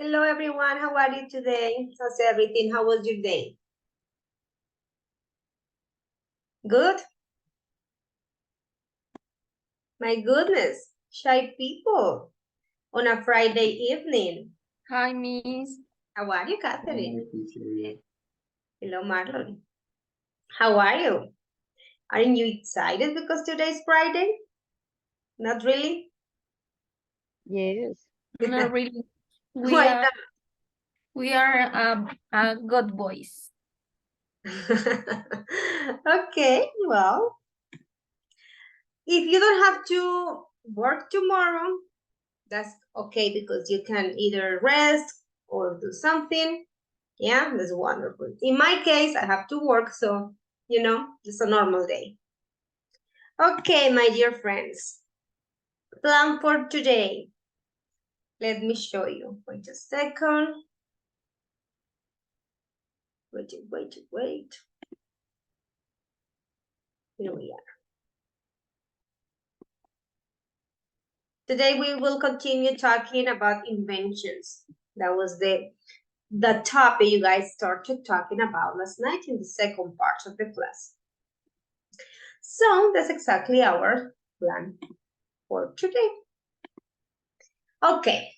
Hello, everyone. How are you today? How's everything? How was your day? Good? My goodness, shy people on a Friday evening. Hi, Miss. How are you, Catherine? Hello, Marlon. How are you? Aren't you excited because today is Friday? Not really? Yes. Not really. We Why are we are good boys. Okay, well, if you don't have to work tomorrow, that's okay because you can either rest or do something. Yeah, that's wonderful. In my case, I have to work, so, it's a normal day. Okay, my dear friends, plan for today. Let me show you. Wait a second. Wait. Here we are. Today we will continue talking about inventions. That was the topic you guys started talking about last night in the second part of the class. So that's exactly our plan for today. Okay.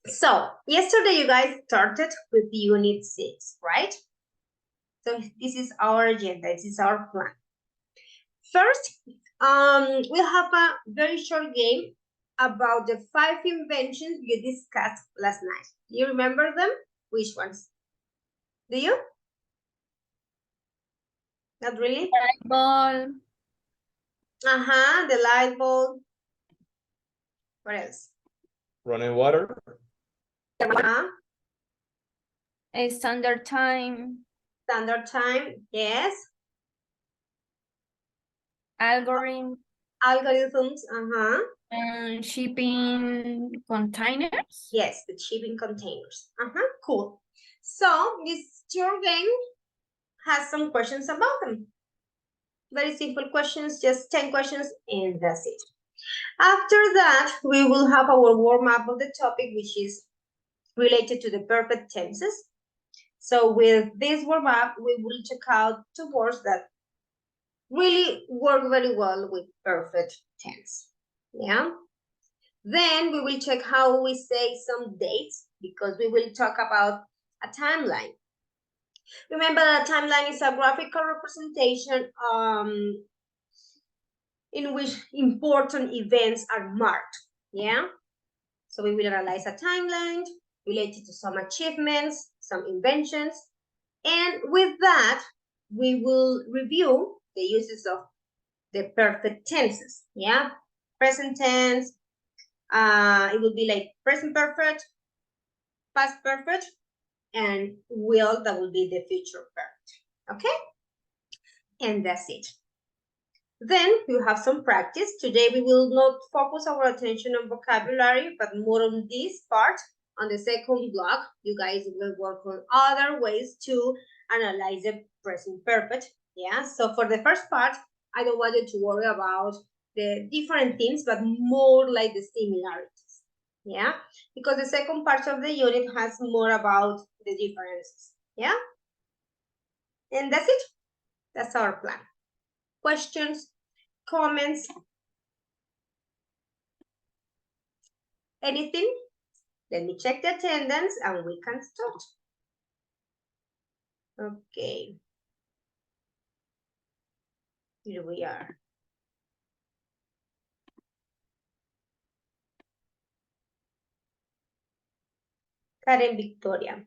So yesterday you guys started with Unit 6, right? So this is our agenda. This is our plan. First, we'll have a very short game about the 5 inventions you discussed last night. Do you remember them? Which ones? Do you? Not really? Light bulb. The light bulb. What else? Running water. A standard time. Standard time, yes. Algorithm. Algorithms, And shipping containers. Yes, the shipping containers. Cool. So this short game has some questions about them. Very simple questions, just 10 questions, and that's it. After that, we will have our warm-up of the topic, which is related to the perfect tenses. So with this warm-up, we will check out 2 words that really work very well with perfect tense. Yeah. Then we will check how we say some dates, because we will talk about a timeline. Remember that a timeline is a graphical representation in which important events are marked. Yeah. So we will analyze a timeline related to some achievements, some inventions, and with that, we will review the uses of the perfect tenses. Yeah. Present tense, it will be like present perfect, past perfect, and will, that will be the future perfect. Okay? And that's it. Then we have some practice. Today we will not focus our attention on vocabulary, but more on this part. On the second block, you guys will work on other ways to analyze the present perfect. Yeah, so for the first part, I don't want you to worry about the different things, but more like the similarities. Yeah, because the second part of the unit has more about the differences. Yeah, and that's it. That's our plan. Questions, comments, anything? Let me check the attendance and we can start. Okay. Here we are. Karen Victoria.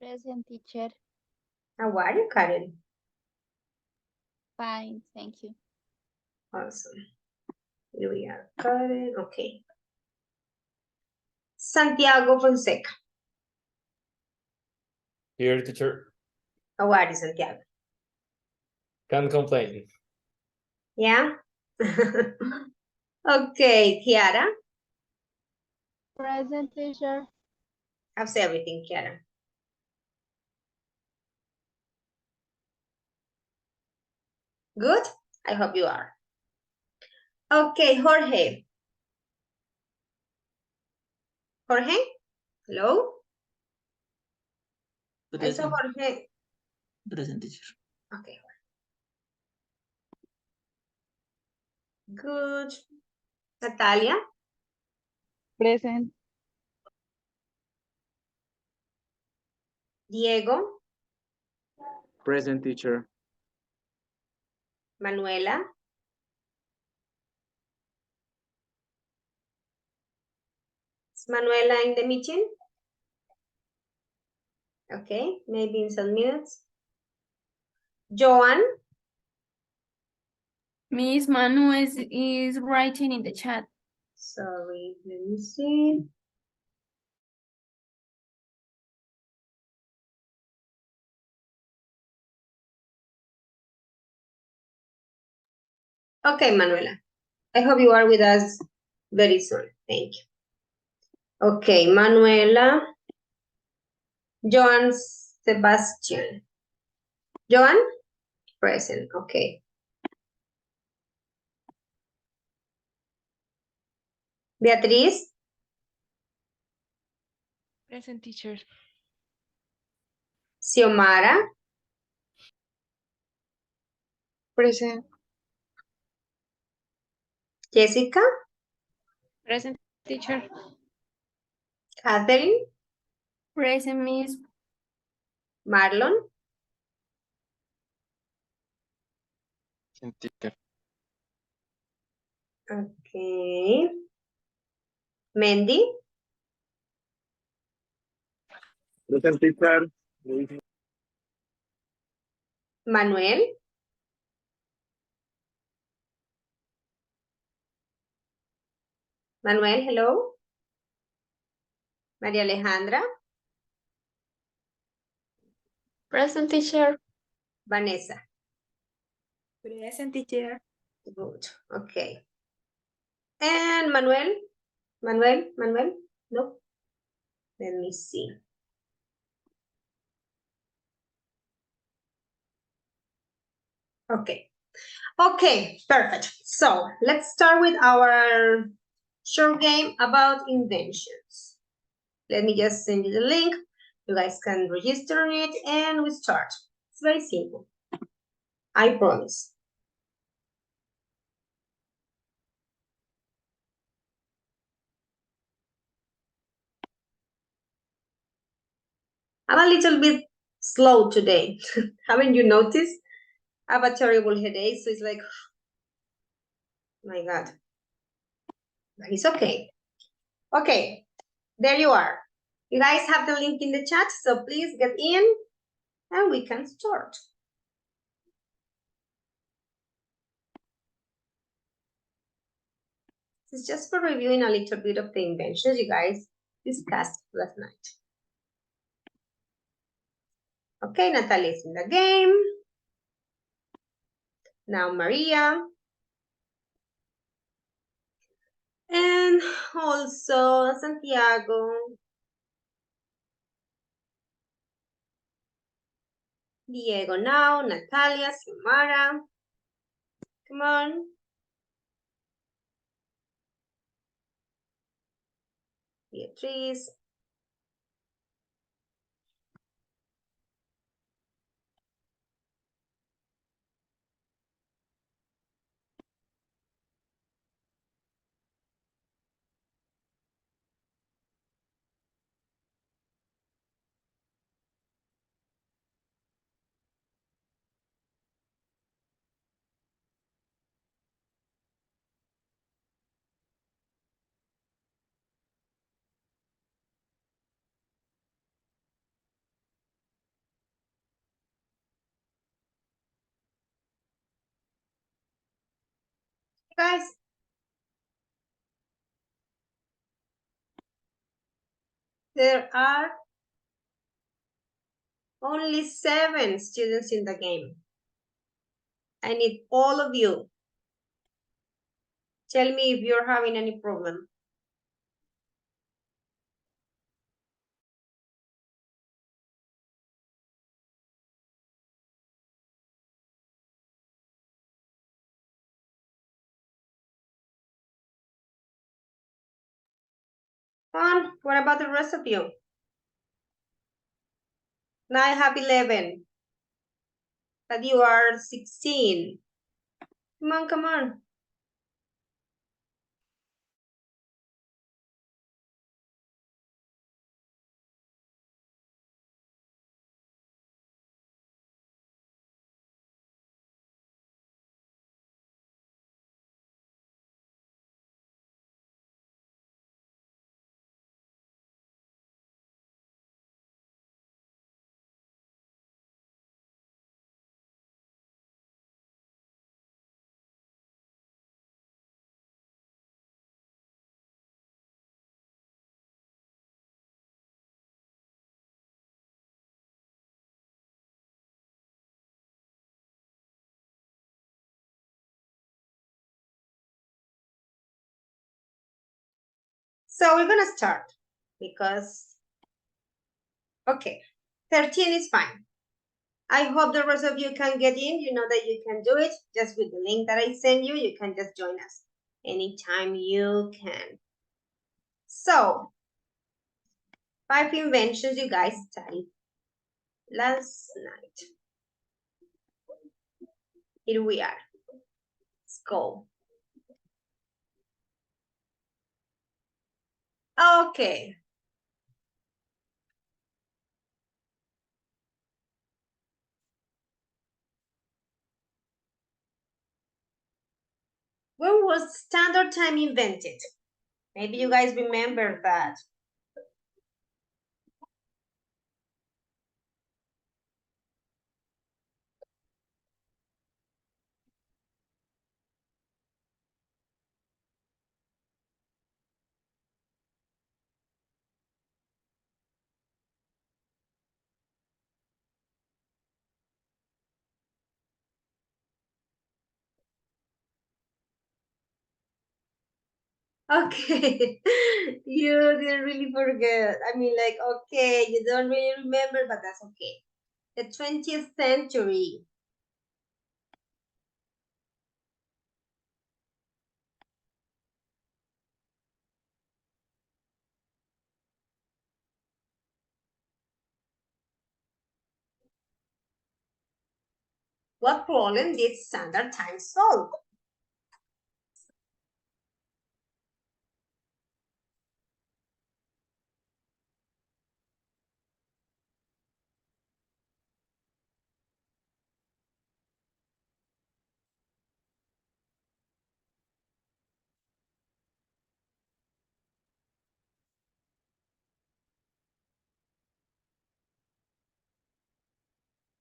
Present, teacher. How are you, Karen? Fine, thank you. Awesome. Here we are. Karen, okay. Santiago Fonseca. Here, teacher. How are you, Santiago? Can't complain. Yeah? Okay, Kiara. Present, teacher. How's everything, Kiara? Good? I hope you are. Okay, Jorge. Jorge? Hello? I saw Present. Jorge. Present, teacher. Okay. Good. Natalia? Present. Diego? Present, teacher. Manuela? Is Manuela in the meeting? Okay, maybe in some minutes. Joan? Miss Manu is writing in the chat. Sorry, let me see. Okay, Manuela. I hope you are with us very soon. Thank you. Okay, Manuela. Joan Sebastian. Joan? Present, okay. Beatriz? Present, teacher. Xiomara? Present. Jessica? Present, teacher. Catherine? Present, Miss. Marlon? Present, teacher. Okay. Mandy? Present, teacher. Manuel? Manuel, hello? María Alejandra? Present, teacher. Vanessa? Present, teacher. Good, okay. And Manuel? Manuel? No? Let me see. Okay. Okay, perfect. So let's start with our short game about inventions. Let me just send you the link. You guys can register on it and we start. It's very simple. I promise. I'm a little bit slow today. Haven't you noticed? I have a terrible headache, so it's like, my God. But it's okay. Okay, there you are. You guys have the link in the chat, so please get in and we can start. This is just for reviewing a little bit of the inventions you guys discussed last night. Okay, Natalia is in the game. Now Maria. And also Santiago. Diego now, Natalia, Xiomara. Come on. Beatriz. Guys. There are only 7 students in the game. I need all of you. Tell me if you're having any problem. Come on, what about the rest of you? Now I have 11. But you are 16. Come on, come on. So we're gonna start because, okay, 13 is fine. I hope the rest of you can get in. You know that you can do it just with the link that I send you. You can just join us anytime you can. So, 5 inventions you guys studied last night. Here we are. Let's go. Okay. When was standard time invented? Maybe you guys remember that. Okay, you didn't really forget. I mean, like, okay, you don't really remember, but that's okay. The 20th century. What problem did standard time solve?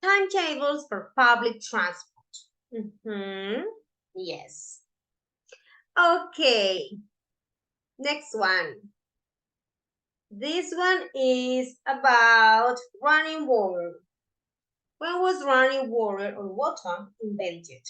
Timetables for public transport. Yes. Okay. Next one. This one is about running water. When was running water or water invented?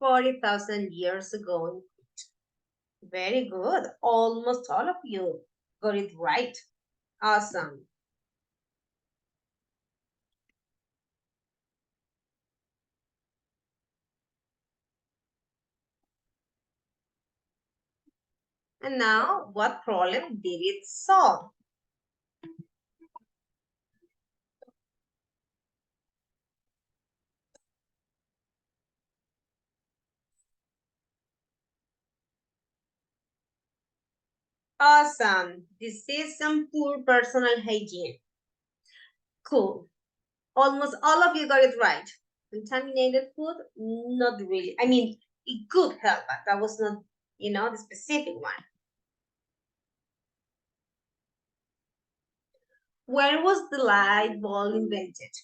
$40,000 years ago. Very good. Almost all of you got it right. Awesome. And now, what problem did it solve? Awesome. Disease and poor personal hygiene. Cool. Almost all of you got it right. Contaminated food? Not really. I mean, it could help, but that was not, the specific one. When was the light bulb invented?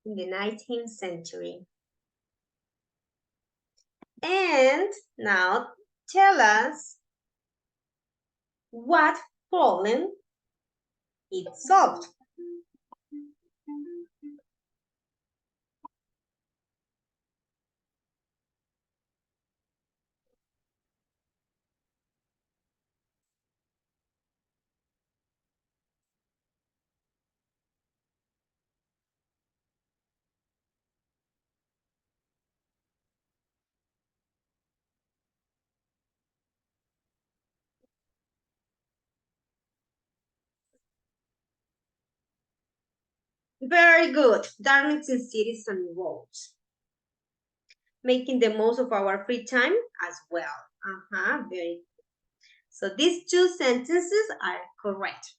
in the 19th century. And now tell us what problem it solved. Very good. Darkness in cities and roads. Making the most of our free time as well. Very good. So these two sentences are correct.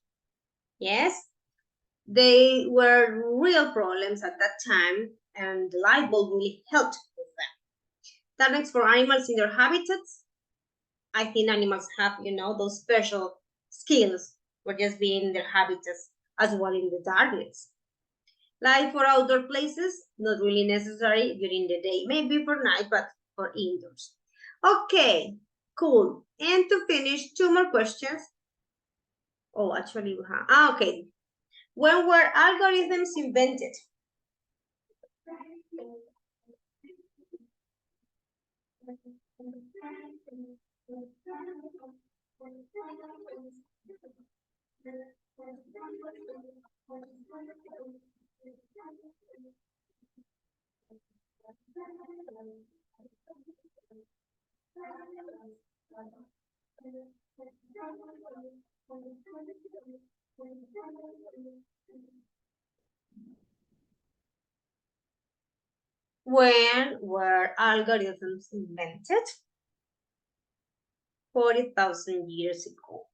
Yes, they were real problems at that time, and the light bulb really helped with that. Darkness for animals in their habitats. I think animals have, those special skills for just being in their habitats as well in the darkness. Light for outdoor places, not really necessary during the day, maybe for night, but for indoors. Okay, cool. And to finish, two more questions. Oh, actually, we have, okay. When were algorithms invented? When were algorithms invented? 40,000 years ago.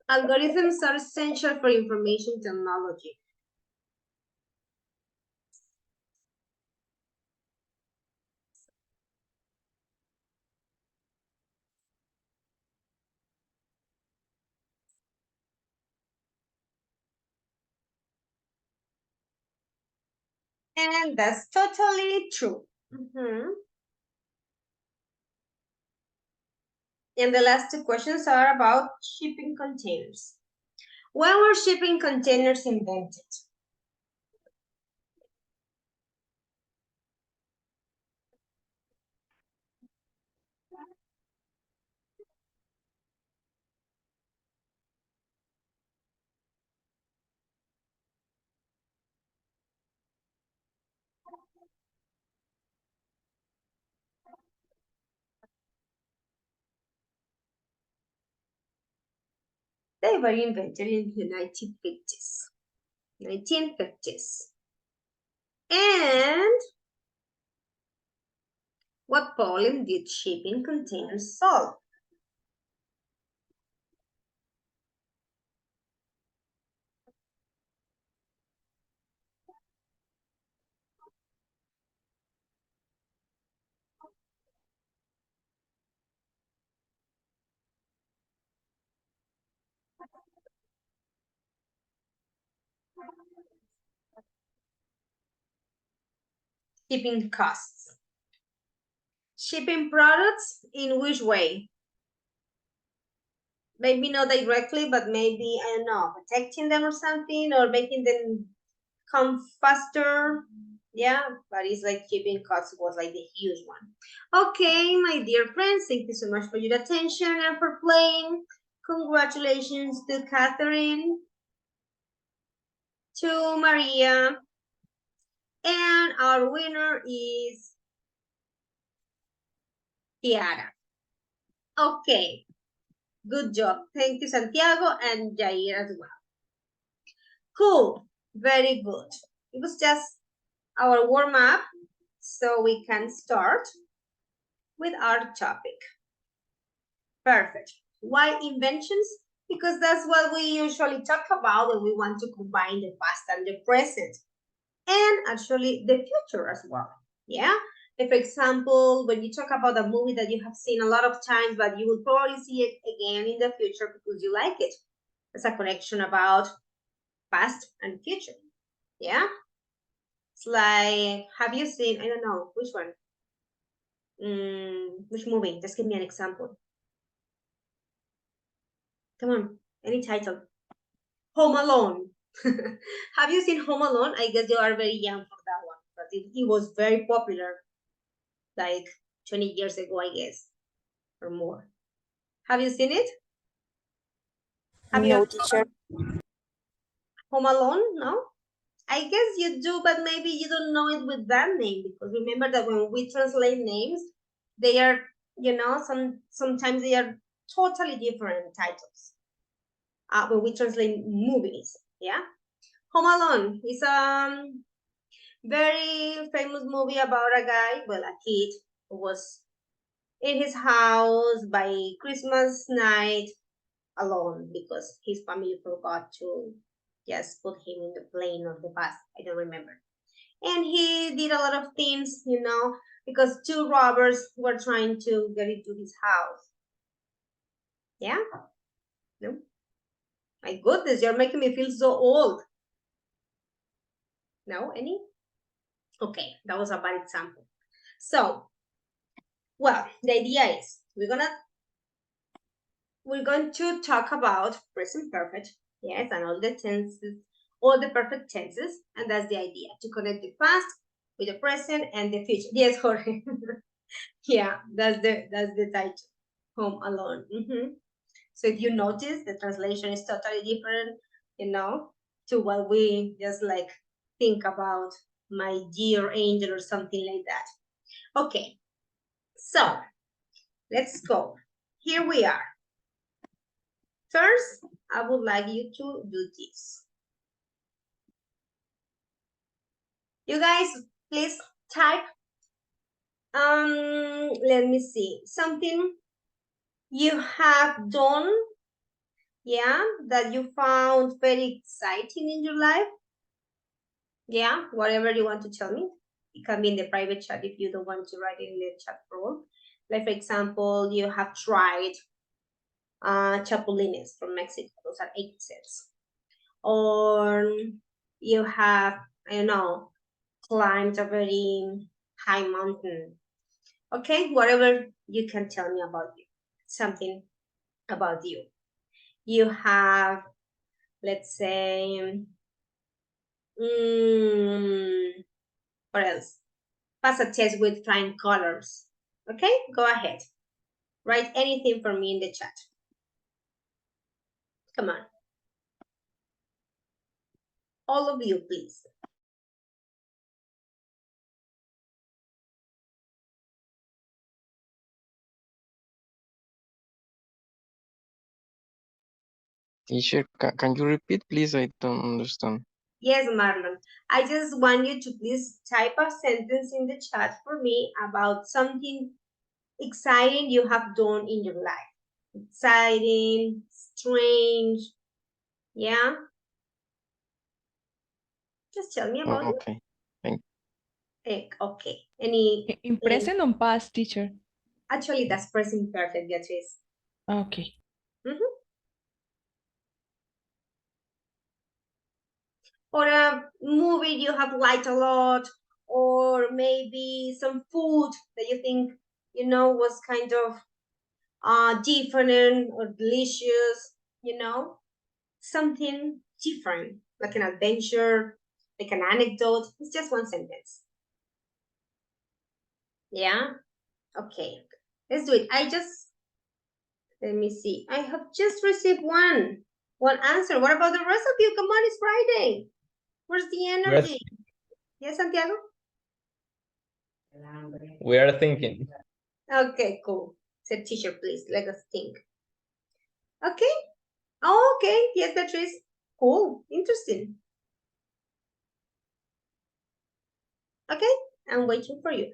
Algorithms are essential for information technology. And that's totally true. And the last two questions are about shipping containers. When were shipping containers invented? They were invented in the 1950s. 1950s. And what problem did shipping containers solve? Shipping costs. Shipping products in which way? Maybe not directly, but maybe, I don't know, protecting them or something, or making them come faster. Yeah, but it's like shipping costs was like the huge one. Okay, my dear friends, thank you so much for your attention and for playing. Congratulations to Catherine, to Maria, and our winner is Tiara. Okay, good job. Thank you, Santiago and Jair as well. Cool, very good. It was just our warm-up, so we can start with our topic. Perfect. Why inventions? Because that's what we usually talk about when we want to combine the past and the present, and actually the future as well. Yeah, If, for example, when you talk about a movie that you have seen a lot of times, but you will probably see it again in the future because you like it. It's a connection about past and future. Yeah? It's like, have you seen, I don't know, which one? Which movie? Just give me an example. Come on, any title. Home Alone. Have you seen Home Alone? I guess you are very young for that one, but it was very popular like 20 years ago, I guess, or more. Have you seen it? Have you No, teacher. Home Alone? No? I guess you do, but maybe you don't know it with that name because remember that when we translate names, they are, sometimes they are totally different titles. When we translate movies, yeah. Home Alone is a very famous movie about a guy, well, a kid who was in his house by Christmas night alone because his family forgot to just put him in the plane or the bus. I don't remember. And he did a lot of things, because two robbers were trying to get into his house. Yeah? No? My goodness, you're making me feel so old. No? Any? Okay, that was a bad example. So, well, the idea is we're going to talk about present perfect, yes, and all the tenses, all the perfect tenses, and that's the idea, to connect the past with the present and the future. Yes, Jorge. Yeah, that's the title, Home Alone. So if you notice, the translation is totally different, to what we just like think about my dear angel or something like that. Okay, so let's go. Here we are. First, I would like you to do this. You guys, please type, let me see, something you have done, yeah, that you found very exciting in your life. Yeah, whatever you want to tell me. It can be in the private chat if you don't want to write it in the chat room. Like, for example, you have tried chapulines from Mexico. Those are eggshells. Or you have, I don't know, climbed a very high mountain. Okay, whatever you can tell me about you, something about you. You have, let's say, what else? Pass a test with flying colors. Okay, go ahead. Write anything for me in the chat. Come on. All of you, please. Teacher, can you repeat, please? I don't understand. Yes, Marlon. I just want you to please type a sentence in the chat for me about something exciting you have done in your life. Exciting, strange, yeah? Just tell me about it. Okay. Thank Okay. Any In present or past, teacher? actually that's present perfect, Beatriz. Okay. Or a movie you have liked a lot, or maybe some food that you think was kind of different or delicious, something different, like an adventure, like an anecdote. It's just one sentence. Yeah. Okay, let's do it. Let me see, I have just received one answer. What about the rest of you? Come on, it's Friday. Where's the energy? Yes, Santiago? We are thinking. Okay, cool. Said teacher, please let us think. Okay. Oh, okay. Yes, Beatrice. Cool. Interesting. Okay, I'm waiting for you.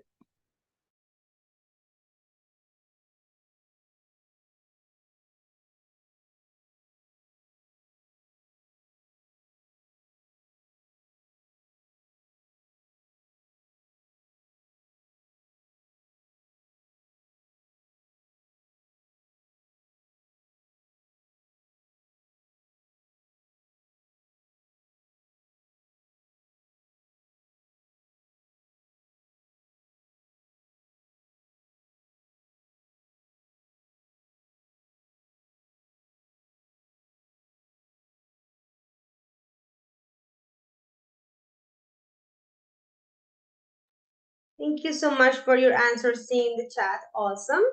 Thank you so much for your answers in the chat. Awesome.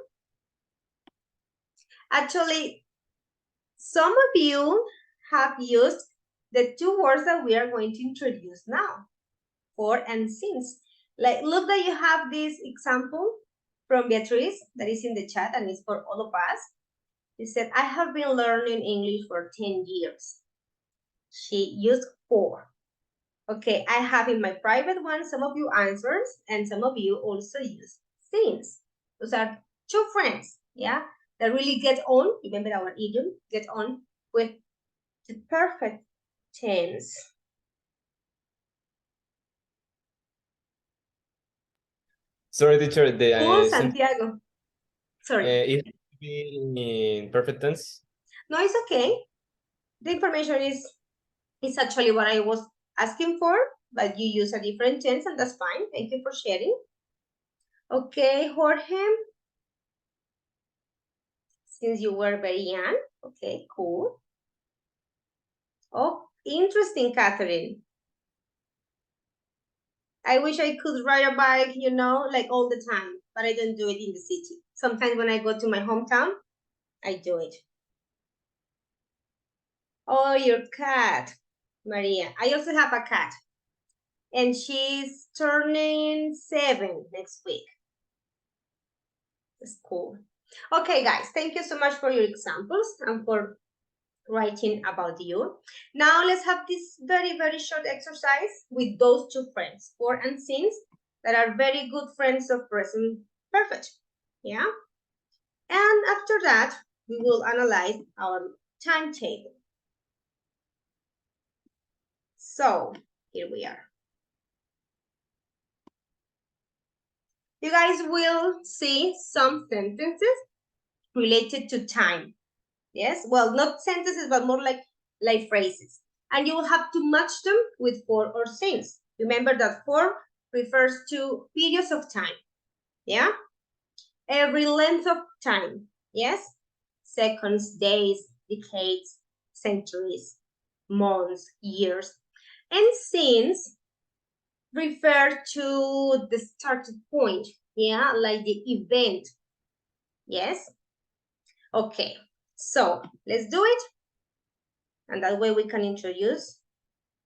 Actually, some of you have used the two words that we are going to introduce now, for and since. Like, look that you have this example from Beatriz that is in the chat and it's for all of us. She said, I have been learning English for 10 years. She used for. Okay, I have in my private one some of you answers and some of you also use since. Those are two friends, yeah, that really get on, remember our idiom, get on with the perfect tense. Sorry, teacher. The Cool, Santiago. Sorry. it in perfect tense. No, it's okay. The information is actually what I was asking for, but you use a different tense and that's fine. Thank you for sharing. Okay, Jorge. Since you were very young. Okay, cool. Oh, interesting, Catherine. I wish I could ride a bike, you know, like all the time, but I don't do it in the city. Sometimes when I go to my hometown, I do it. Oh, your cat, Maria. I also have a cat, and she's turning 7 next week. That's cool. Okay, guys, thank you so much for your examples and for writing about you. Now let's have this very, very short exercise with those two friends, for and since, that are very good friends of present perfect. Yeah. And after that, we will analyze our timetable. So here we are. You guys will see some sentences related to time. Yes, well, not sentences, but more like phrases. And you will have to match them with for or since. Remember that for refers to periods of time. Yeah? Every length of time. Yes? Seconds, days, decades, centuries, months, years. And since refer to the starting point. Yeah, like the event. Yes? Okay, so let's do it. And that way we can introduce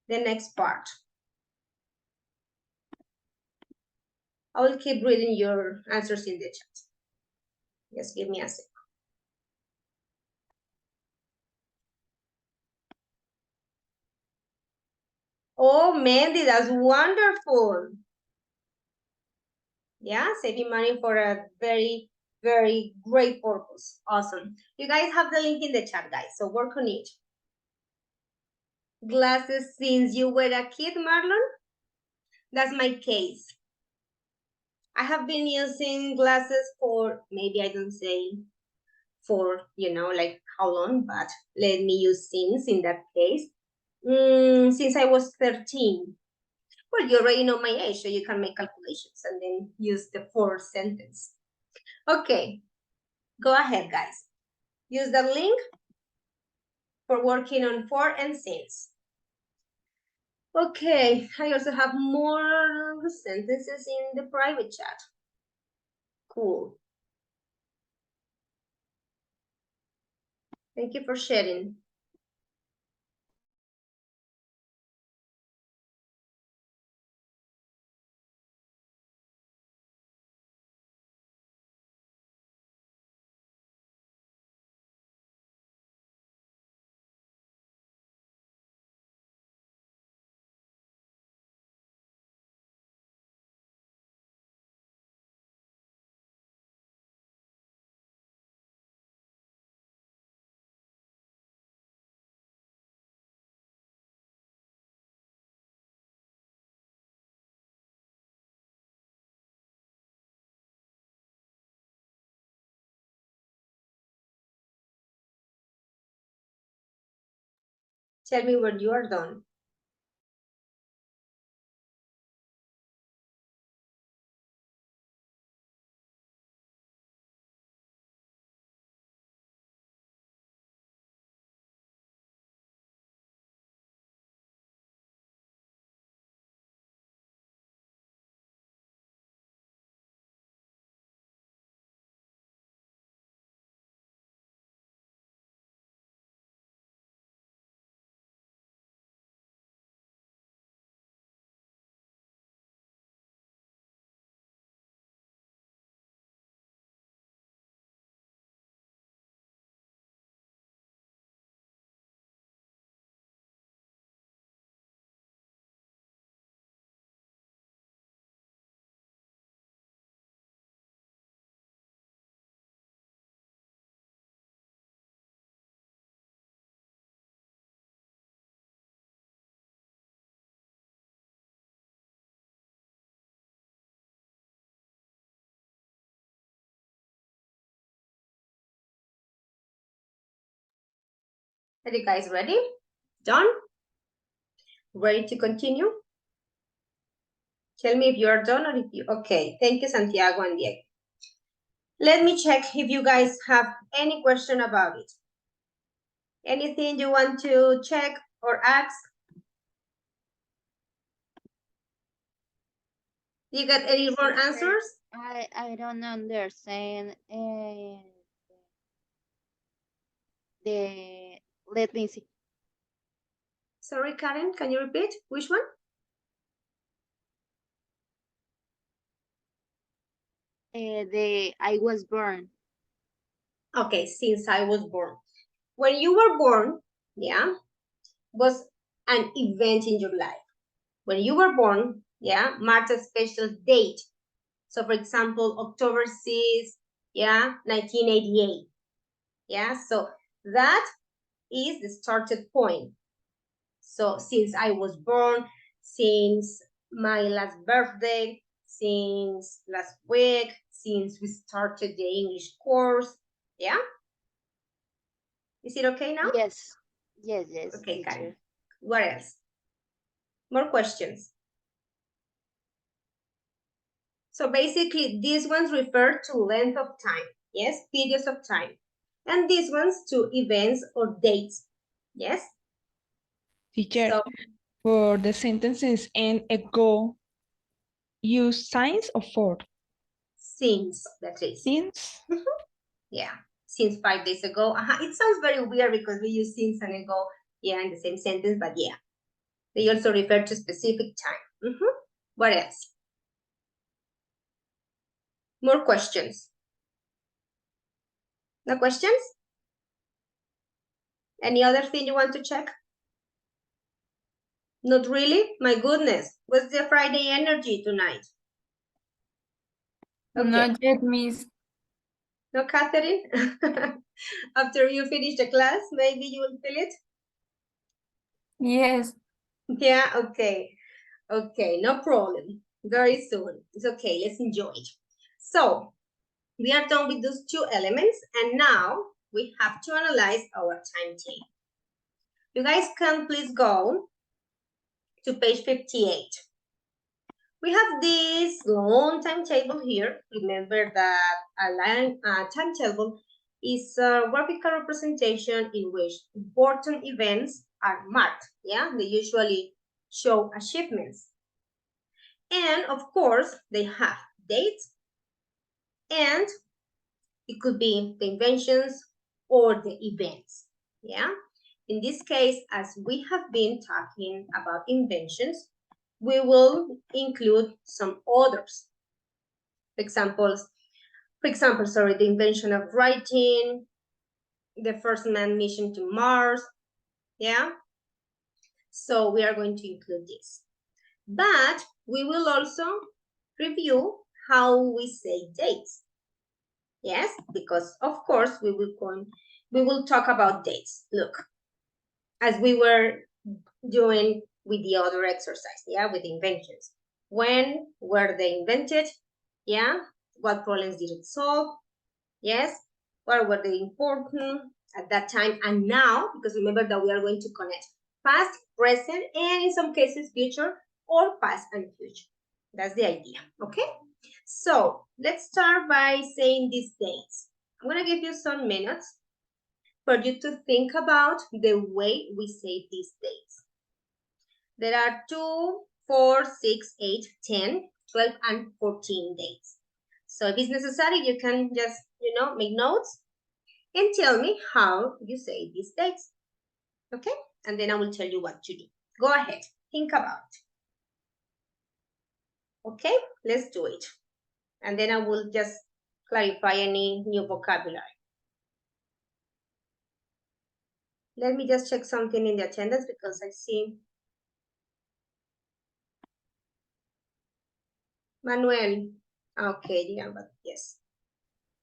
the next part. I will keep reading your answers in the chat. Just give me a sec. Oh, Mandy, that's wonderful. Yeah, saving money for a very, very great purpose. Awesome. You guys have the link in the chat, guys, so work on it. Glasses since you were a kid, Marlon? That's my case. I have been using glasses for, maybe I don't say for, you know, like how long, but let me use since in that case. Since I was 13. Well, you already know my age, so you can make calculations and then use the for sentence. Okay, go ahead, guys. Use the link for working on for and since. Okay, I also have more sentences in the private chat. Cool. Thank you for sharing. Tell me when you are done. Are you guys ready? Done? Ready to continue? Tell me if you are done or if you, okay. Thank you, Santiago and Diego. Let me check if you guys have any question about it. Anything you want to check or ask? You got any wrong answers? I don't understand the let me see. Sorry, Karen, can you repeat? Which one? The I was born. Okay, since I was born. When you were born, yeah, was an event in your life. When you were born, yeah, marked a special date. So for example, October 6th, yeah, 1988. Yeah, so that is the started point. So since I was born, since my last birthday, since last week, since we started the English course, yeah? Is it okay now? Yes, Okay, teacher. Karen. What else? More questions? So basically, these ones refer to length of time, yes, periods of time. And these ones to events or dates, yes? Teacher, So, for the sentences and ago, use since or for? since, that is. Since? Yeah, since 5 days ago. It sounds very weird because we use since and ago, yeah, in the same sentence, but yeah. They also refer to specific time. What else? More questions? No questions? Any other thing you want to check? Not really? My goodness. What's the Friday energy tonight? Okay. Not yet, Miss. No, Catherine? After you finish the class, maybe you will feel it? Yes. Yeah, okay. Okay, no problem. Very soon. It's okay, let's enjoy it. So, we are done with those two elements, and now we have to analyze our timetable. You guys can please go to page 58. We have this long timetable here. Remember that a timetable is a graphical representation in which important events are marked. Yeah, they usually show achievements. And of course, they have dates, and it could be the inventions or the events. Yeah, in this case, as we have been talking about inventions, we will include some others. For example, the invention of writing, the first man mission to Mars, yeah? So we are going to include this. But we will also review how we say dates. Yes, because of course we will talk about dates. Look, as we were doing with the other exercise, yeah, with inventions. When were they invented? Yeah, what problems did it solve? Yes, what were they important at that time and now? Because remember that we are going to connect past, present, and in some cases future, or past and future. That's the idea, okay? So let's start by saying these dates. I'm gonna give you some minutes for you to think about the way we say these dates. There are 2, 4, 6, 8, 10, 12, and 14 dates. So if it's necessary, you can just, make notes and tell me how you say these dates. Okay? And then I will tell you what to do. Go ahead, think about it. Okay? Let's do it. And then I will just clarify any new vocabulary. Let me just check something in the attendance because I see Manuel. Okay, yeah, but yes.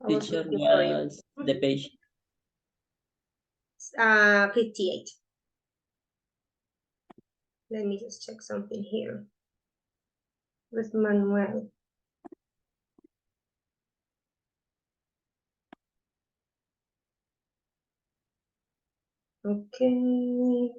I was Teacher looking for you. was the page. 58. Let me just check something here with Manuel. Okay.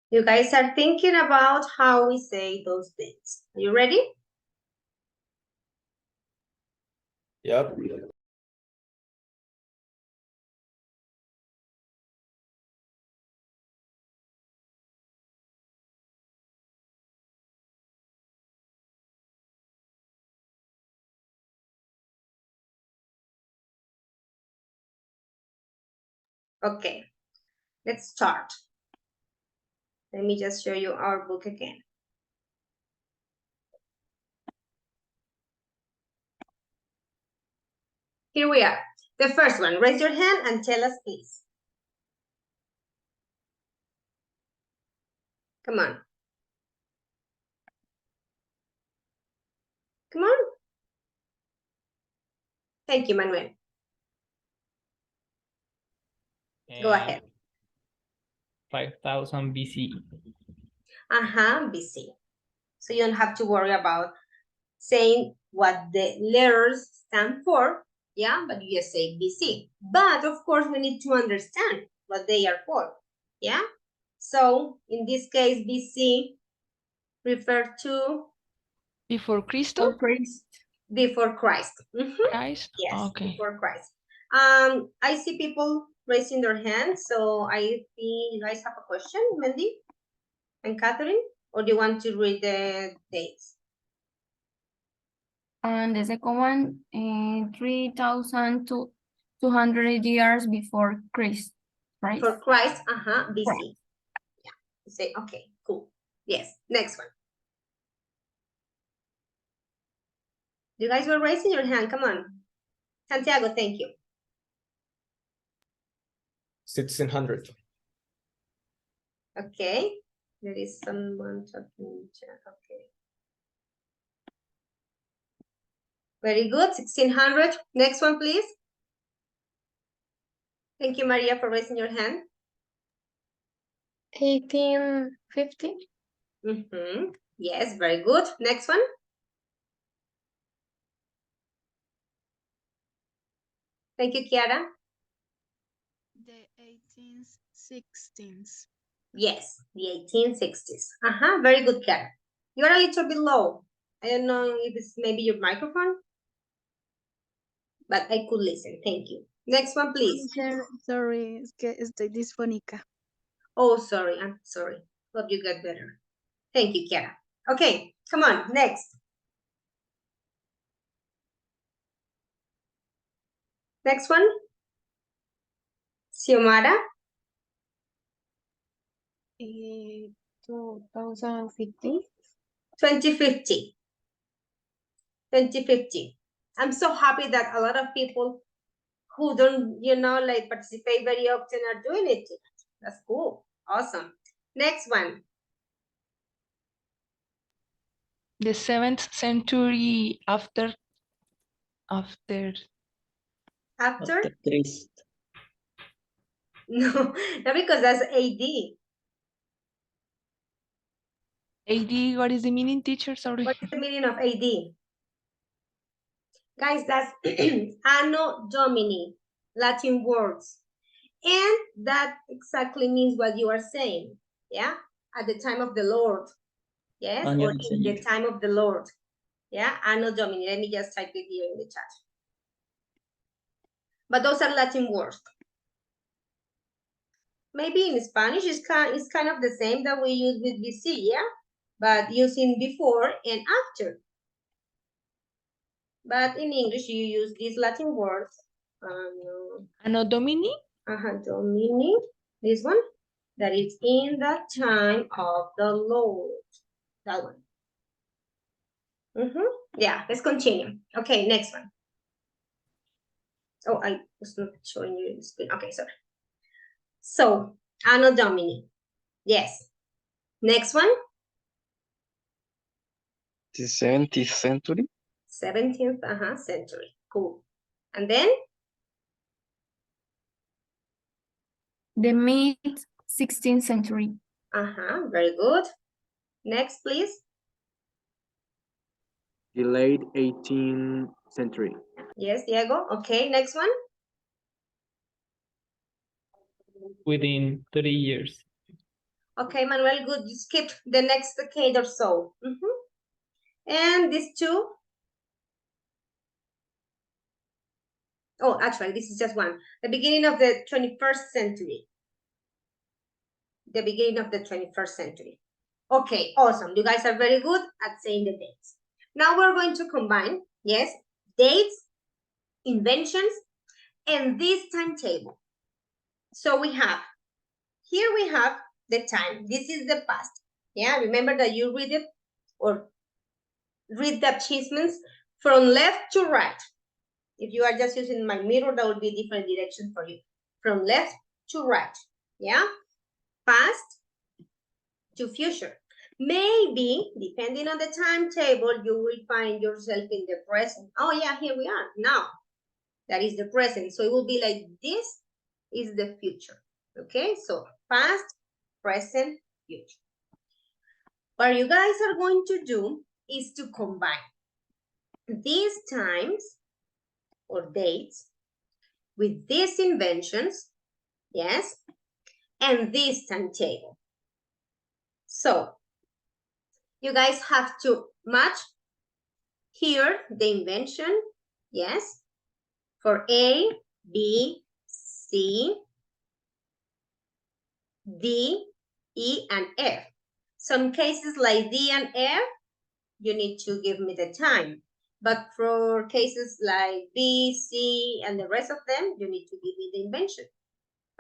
You guys are thinking about how we say those things. Are you ready? Yep. Okay, let's start. Let me just show you our book again. Here we are. The first one, raise your hand and tell us, please. Come on. Come on. Thank you, Manuel. Go ahead. 5000 BCE. BC. So you don't have to worry about saying what the letters stand for, yeah, but you just say BC. But of course, we need to understand what they are for, yeah? So in this case, BC refer to Before Cristo? before Christ. Christ? Yes, Okay. before Christ. I see people raising their hands, so I think you guys have a question, Mandy and Catherine, or do you want to read the dates? And the second one, 3,200 years before Christ, right? For Christ, BC. Right. Yeah, you say, okay, cool. Yes, next one. You guys were raising your hand, come on. Santiago, thank you. 1600. Okay, there is someone talking in chat, okay. Very good, 1600. Next one, please. Thank you, Maria, for raising your hand. 1850. Yes, very good. Next one. Thank you, Kiara. The 1816s. Yes, the 1860s. Very good, Kiara. You're a little bit low. I don't know if it's maybe your microphone, but I could listen. Thank you. Next one, please. Sorry, es que estoy disfónica. Oh, sorry. I'm sorry. Hope you get better. Thank you, Kiara. Okay, come on. Next. Next one. Xiomara. 2050. 2050. 2050. I'm so happy that a lot of people who don't, like participate very often are doing it. That's cool. Awesome. Next one. The 7th century after After? After Christ. No, no, because that's AD. AD, what is the meaning, teacher? Sorry. What is the meaning of AD? Guys, that's Anno Domini, Latin words. And that exactly means what you are saying. Yeah? At the time of the Lord. Yes? Año Or del in the Señor. time of the Lord. Yeah? Anno Domini. Let me just type it here in the chat. But those are Latin words. Maybe in Spanish it's kind of the same that we use with BC, yeah? But using before and after. But in English you use these Latin words. Anno Domini? Domini. This one. that is in the time of the Lord. That one. Yeah, let's continue. Okay, next one. Oh, I was not showing you the screen. Okay, sorry. So, Anno Domini. Yes. Next one. The 17th century. 17th century. Cool. And then The mid 16th century. very good. Next, please. The late 18th century. Yes, Diego. Okay, next one. Within 30 years. Okay, Manuel, good. You skipped the next decade or so. And these two. Oh, actually, this is just one. The beginning of the 21st century. The beginning of the 21st century. Okay, awesome. You guys are very good at saying the dates. Now we're going to combine, yes, dates, inventions, and this timetable. So here we have the time. This is the past. Yeah, remember that you read it or read the achievements from left to right. If you are just using my mirror, that would be a different direction for you. From left to right. Yeah, past to future. Maybe, depending on the timetable, you will find yourself in the present. Oh yeah, here we are now. That is the present. So it will be like this is the future. Okay, so past, present, future. What you guys are going to do is to combine these times or dates with these inventions, yes, and this timetable. So you guys have to match here the invention, yes, for A, B, C, D, E, and F. Some cases like D and F, you need to give me the time. But for cases like B, C, and the rest of them, you need to give me the invention.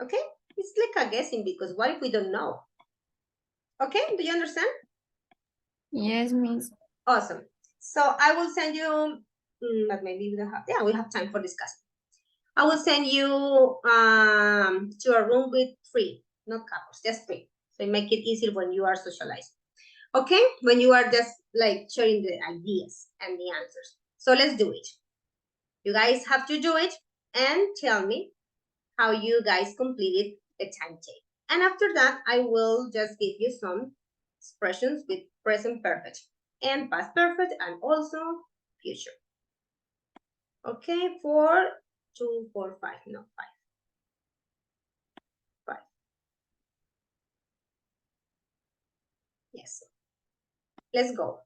Okay? It's like a guessing because what if we don't know? Okay, do you understand? Yes, Miss. Awesome. So I will send you, but maybe we don't have, yeah, we have time for discussing. I will send you to a room with 3, not couples, just 3. So it make it easier when you are socializing. Okay, when you are just like sharing the ideas and the answers. So let's do it. You guys have to do it and tell me how you guys completed the timetable. And after that, I will just give you some expressions with present perfect and past perfect and also future. Okay, 4, 2, 4, 5, no, 5. 5. Yes. Let's go.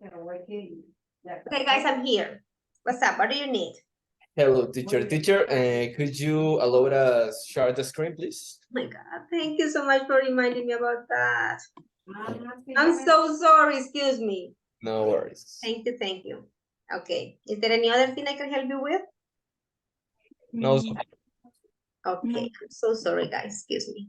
Okay, guys, I'm here. What's up? What do you need? Hello, teacher. Teacher, could you allow us share the screen, please? Oh my God, thank you so much for reminding me about that. I'm so sorry, excuse me. No worries. Thank you, thank you. Okay, is there any other thing I can help you with? No, Okay, I'm so sorry, guys, excuse me.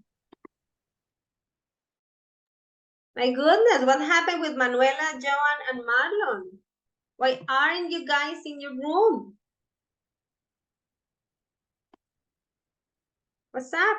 My goodness, what happened with Manuela, Joan, and Marlon? Why aren't you guys in your room? What's up?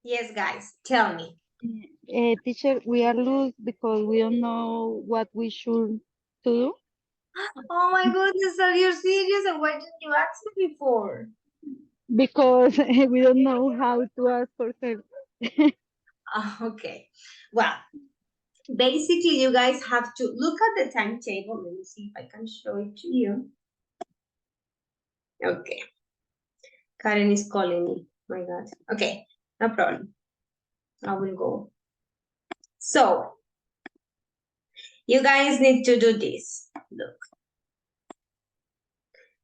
Yes, guys, tell me. Teacher, we are lost because we don't know what we should to do. Oh my goodness, are you serious? And why didn't you ask me before? Because we don't know how to ask for help. Okay. Well, basically, you guys have to look at the timetable. Let me see if I can show it to you. Okay. Karen is calling me. My God. Okay, no problem. I will go. So, you guys need to do this. Look.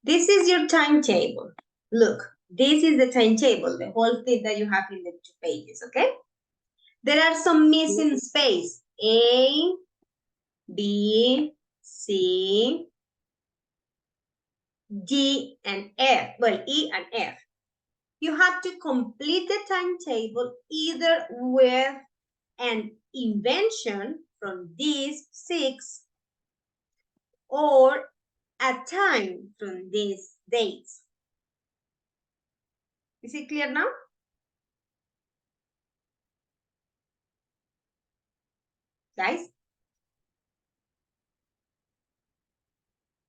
This is your timetable. Look, this is the timetable, the whole thing that you have in the 2 pages, okay? There are some missing space. A, B, C, D, and F. Well, E and F. You have to complete the timetable either with an invention from these 6 or a time from these dates. Is it clear now? Guys?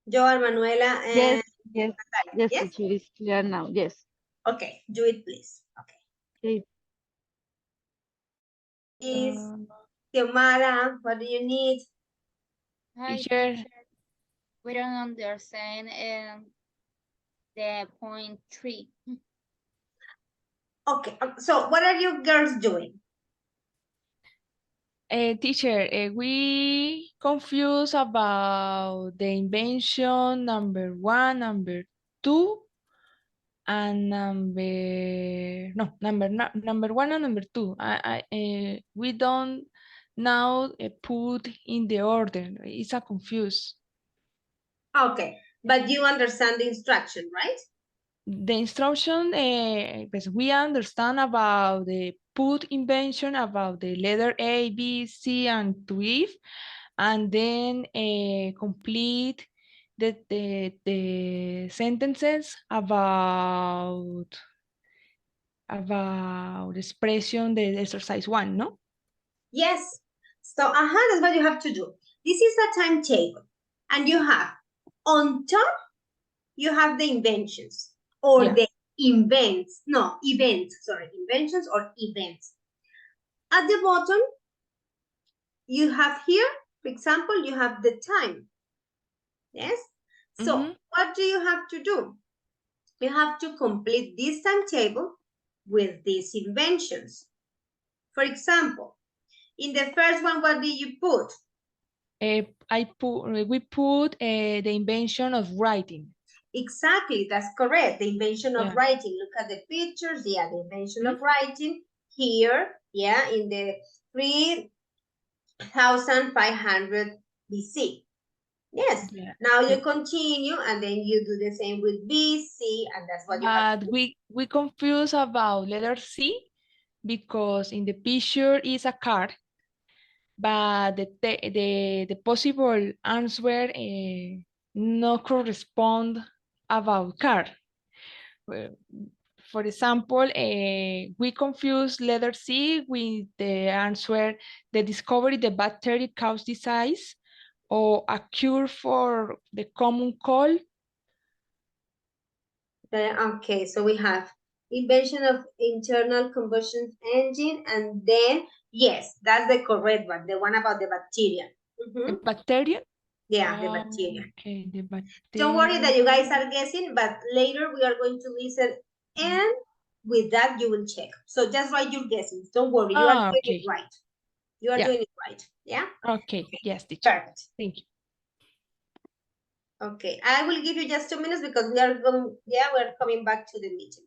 Joel, Manuela, and Yes, Natalia. yes, Yes? teacher, it's clear now. Yes. Okay, do it, please. Okay. Okay. Please, Xiomara, what do you need? Hi, Teacher, teacher. We don't understand the point 3. Okay, so what are you girls doing? teacher, we confused about the invention number 1, number 2, and number 1 and number 2. We don't now put in the order. It's a confuse. Okay, but you understand the instruction, right? The instruction, pues we understand about the put invention, about the letter A, B, C, and to if, and then complete the sentences about expression the exercise 1, no? Yes. So, that's what you have to do. This is a timetable, and you have on top, you have the inventions or Yeah. the events. No, events. Sorry, inventions or events. At the bottom, you have here, for example, you have the time. Yes. So, what do you have to do? You have to complete this timetable with these inventions. For example, in the first one, what did you put? We put the invention of writing. Exactly, that's correct. The invention of Yeah. writing. Look at the pictures. Yeah, the invention of writing here. Yeah, in the 3500 BC. Yes. Yeah. Now you continue, and then you do the same with B, C, and that's what you have to But do. we confuse about letter C because in the picture is a car, but the possible answer no correspond about car. For example, we confuse letter C with the answer, the discovery the bacteria cause disease, or a cure for the common cold. Okay, so we have invention of internal combustion engine, and then, yes, that's the correct one, the one about the bacteria. The bacteria? Yeah, the bacteria. Okay, the bacteria. Don't worry that you guys are guessing, but later we are going to listen, and with that you will check. So just write your guesses. Don't worry, you are doing it right. You are doing it right. Yeah? Okay, yes, teacher. Perfect. Thank you. Okay, I will give you just 2 minutes because we are going, yeah, we're coming back to the meeting.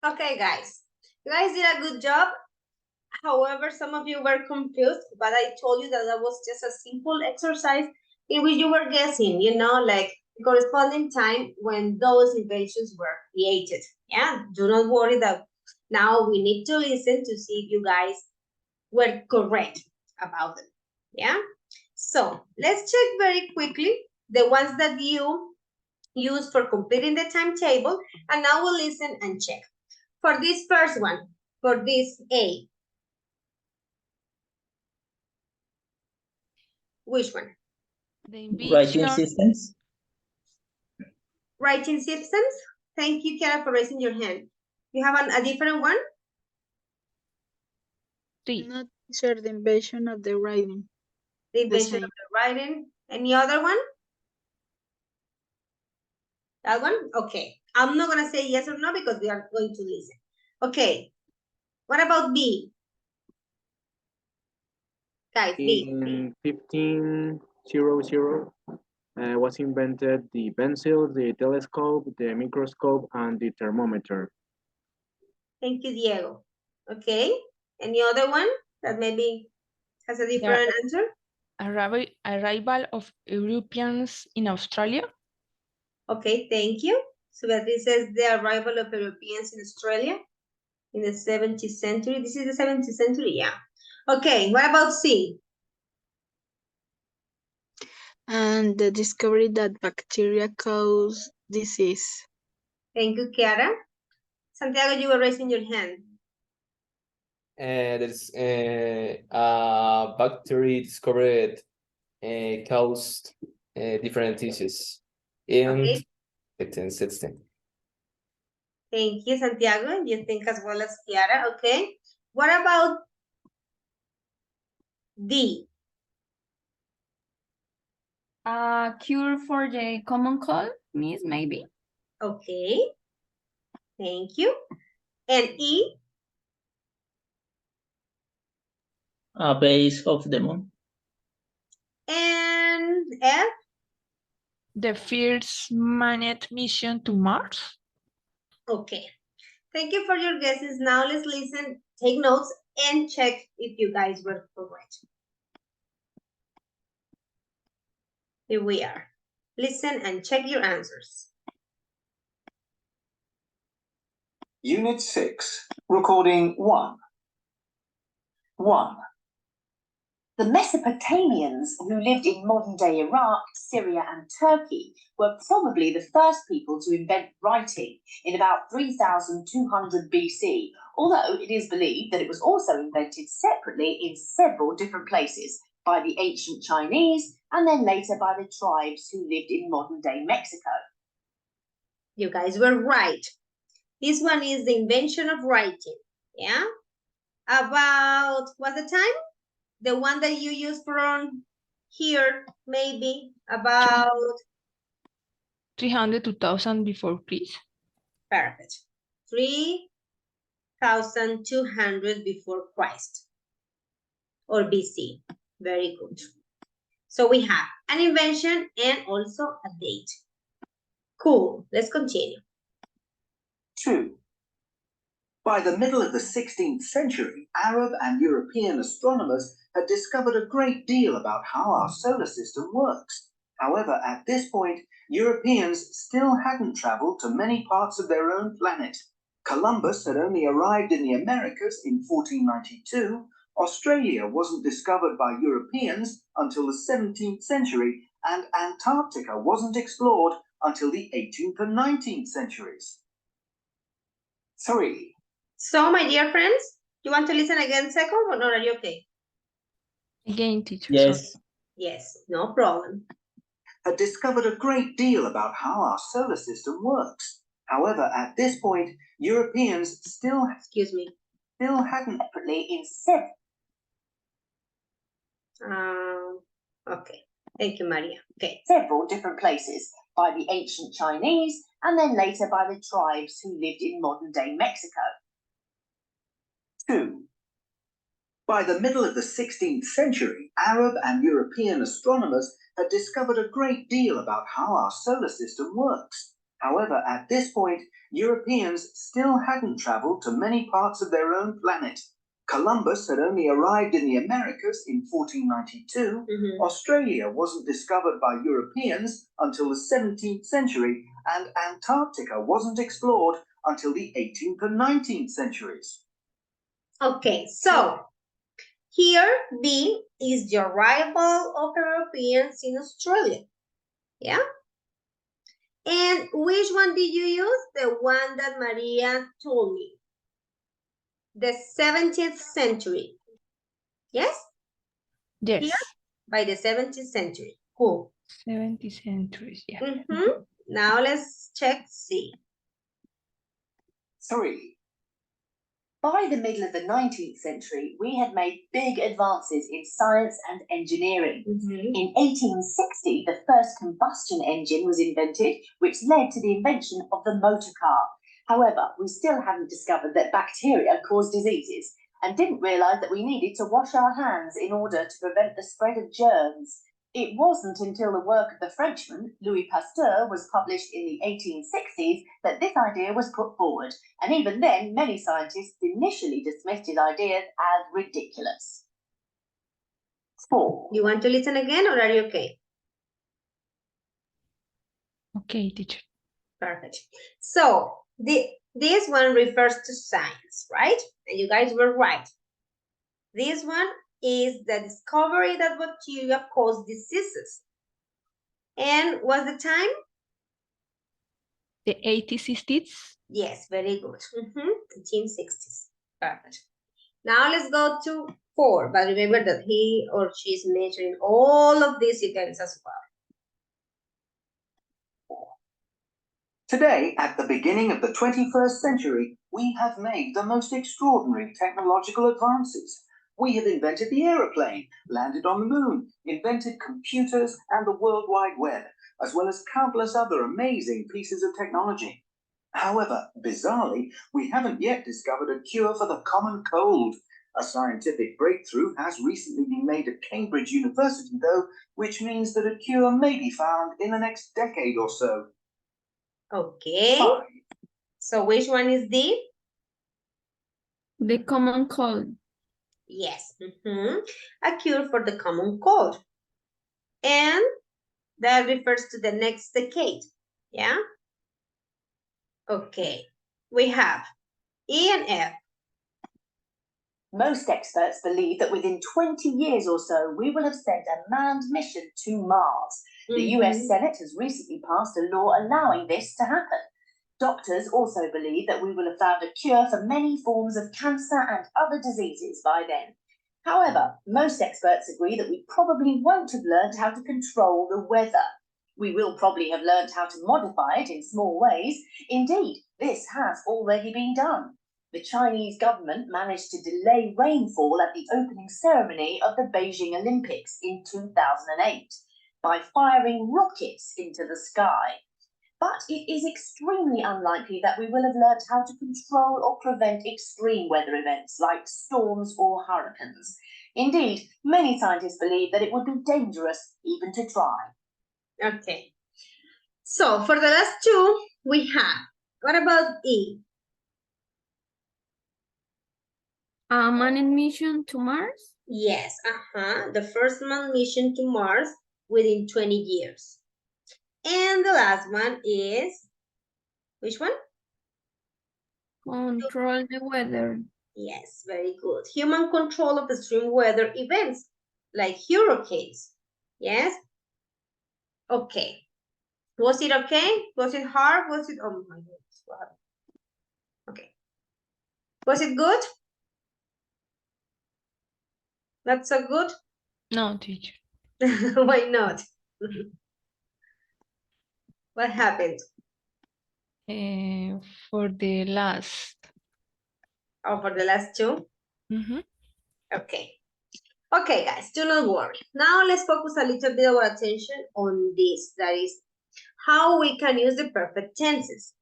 Okay, guys. You guys did a good job. However, some of you were confused, but I told you that that was just a simple exercise in which you were guessing, you know, like the corresponding time when those inventions were created. Yeah, do not worry that now we need to listen to see if you guys were correct about them. Yeah, so let's check very quickly the ones that you use for completing the timetable, and now we'll listen and check. For this first one, for this A, which one? The Writing invention, systems. Writing systems? Thank you, Kara, for raising your hand. You have a different one? three. Not teacher, the invention of the writing. The invention same. of the writing. Any other one? That one? Okay. I'm not going to say yes or no because we are going to listen. Okay. What about B? Guys, B. In 1500 was invented the pencil, the telescope, the microscope, and the thermometer. Thank you, Diego. Okay. Any other one that maybe has a different answer? Arrival of Europeans in Australia. Okay, thank you. So Beatriz says the arrival of Europeans in Australia in the 17th century. This is the 17th century, yeah. Okay, what about C? And the discovery that bacteria cause disease. Thank you, Kiara. Santiago, you were raising your hand. There's a bacteria discovered caused different diseases in Okay. 1816. Thank you, Santiago. You think as well as Kiara. Okay. What about D? Cure for the common cold, Miss, maybe. Okay. Thank you. And E? A base of the moon. And F? The first manned mission to Mars. Okay. Thank you for your guesses. Now let's listen, take notes, and check if you guys were correct. Here we are. Listen and check your answers. Unit 6, recording 1. 1. The Mesopotamians, who lived in modern-day Iraq, Syria, and Turkey, were probably the first people to invent writing in about 3200 BC, although it is believed that it was also invented separately in several different places by the ancient Chinese and then later by the tribes who lived in modern-day Mexico. You guys were right. This one is the invention of writing, yeah? About, what's the time? The one that you use from here, maybe about 300 to 2000 before Christ. perfect. 3200 before Christ or BC. Very good. So we have an invention and also a date. Cool. Let's continue. 2. By the middle of the 16th century, Arab and European astronomers had discovered a great deal about how our solar system works. However, at this point, Europeans still hadn't traveled to many parts of their own planet. Columbus had only arrived in the Americas in 1492. Australia wasn't discovered by Europeans until the 17th century, and Antarctica wasn't explored until the 18th and 19th centuries. 3. So, my dear friends, you want to listen again second or not? Are you okay? Again, teacher. Yes. Sorry. Yes, no problem. Had discovered a great deal about how our solar system works. However, at this point, Europeans still hadn't Separately in several. Okay. Thank you, Maria. Okay. Several different places by the ancient Chinese and then later by the tribes who lived in modern-day Mexico. 2. By the middle of the 16th century, Arab and European astronomers had discovered a great deal about how our solar system works. However, at this point, Europeans still hadn't traveled to many parts of their own planet. Columbus had only arrived in the Americas in 1492. Australia wasn't discovered by Europeans until the 17th century, and Antarctica wasn't explored until the 18th and 19th centuries. Okay, so here B is the arrival of Europeans in Australia. Yeah? And which one did you use? The one that Maria told me. The 17th century. Yes? Yes. Here, by the 17th century. Cool. 70th centuries, yeah. Now let's check C. 3. By the middle of the 19th century, we had made big advances in science and engineering. In 1860, the first combustion engine was invented, which led to the invention of the motor car. However, we still hadn't discovered that bacteria cause diseases and didn't realise that we needed to wash our hands in order to prevent the spread of germs. It wasn't until the work of the Frenchman, Louis Pasteur, was published in the 1860s that this idea was put forward, and even then, many scientists initially dismissed his ideas as ridiculous. 4. You want to listen again, or are you okay? Okay, teacher. Perfect. So, this one refers to science, right? And you guys were right. This one is the discovery that bacteria cause diseases. And what's the time? The 1860s? Yes, very good. 1860s. Perfect. Now let's go to 4. But remember that he or she is measuring all of these events as well. Today, at the beginning of the 21st century, we have made the most extraordinary technological advances. We have invented the aeroplane, landed on the moon, invented computers and the World Wide Web, as well as countless other amazing pieces of technology. However, bizarrely, we haven't yet discovered a cure for the common cold. A scientific breakthrough has recently been made at Cambridge University, though, which means that a cure may be found in the next decade or so. Okay. 5. So which one is D? The common cold. Yes. A cure for the common cold. And that refers to the next decade. Yeah? Okay. We have E and F. Most experts believe that within 20 years or so, we will have sent a manned mission to Mars. The US Senate has recently passed a law allowing this to happen. Doctors also believe that we will have found a cure for many forms of cancer and other diseases by then. However, most experts agree that we probably won't have learned how to control the weather. We will probably have learned how to modify it in small ways. Indeed, this has already been done. The Chinese government managed to delay rainfall at the opening ceremony of the Beijing Olympics in 2008 by firing rockets into the sky. But it is extremely unlikely that we will have learnt how to control or prevent extreme weather events like storms or hurricanes. Indeed, many scientists believe that it would be dangerous even to try. Okay. So for the last two, we have, what about E? A manned mission to Mars? Yes, the first manned mission to Mars within 20 years. And the last one is, which one? Control the weather. Yes, very good. Human control of extreme weather events, like hurricanes. Yes? Okay. Was it okay? Was it hard? Was it, oh my goodness, what happened? Okay. Was it good? Not so good? No, teacher. Why not? What happened? For the last. Oh, for the last two? Okay. Okay, guys, do not worry. Now let's focus a little bit of our attention on this. That is how we can use the perfect tenses.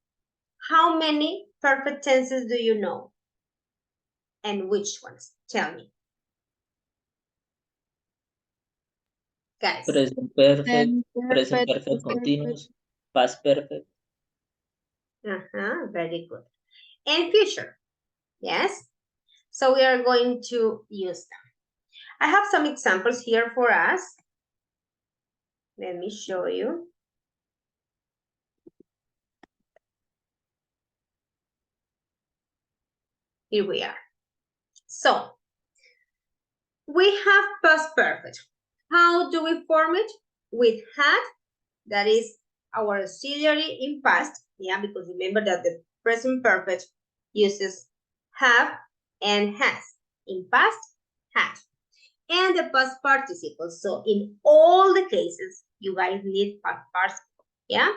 How many perfect tenses do you know? And which ones? Tell me. Guys. Present perfect, present perfect continuous, past perfect. Very good. And future. Yes. So we are going to use them. I have some examples here for us. Let me show you. Here we are. So we have past perfect. How do we form it? With had, that is our auxiliary in past. Yeah, because remember that the present perfect uses have and has. In past, had. And the past participle. So in all the cases, you guys need past participle. Yeah?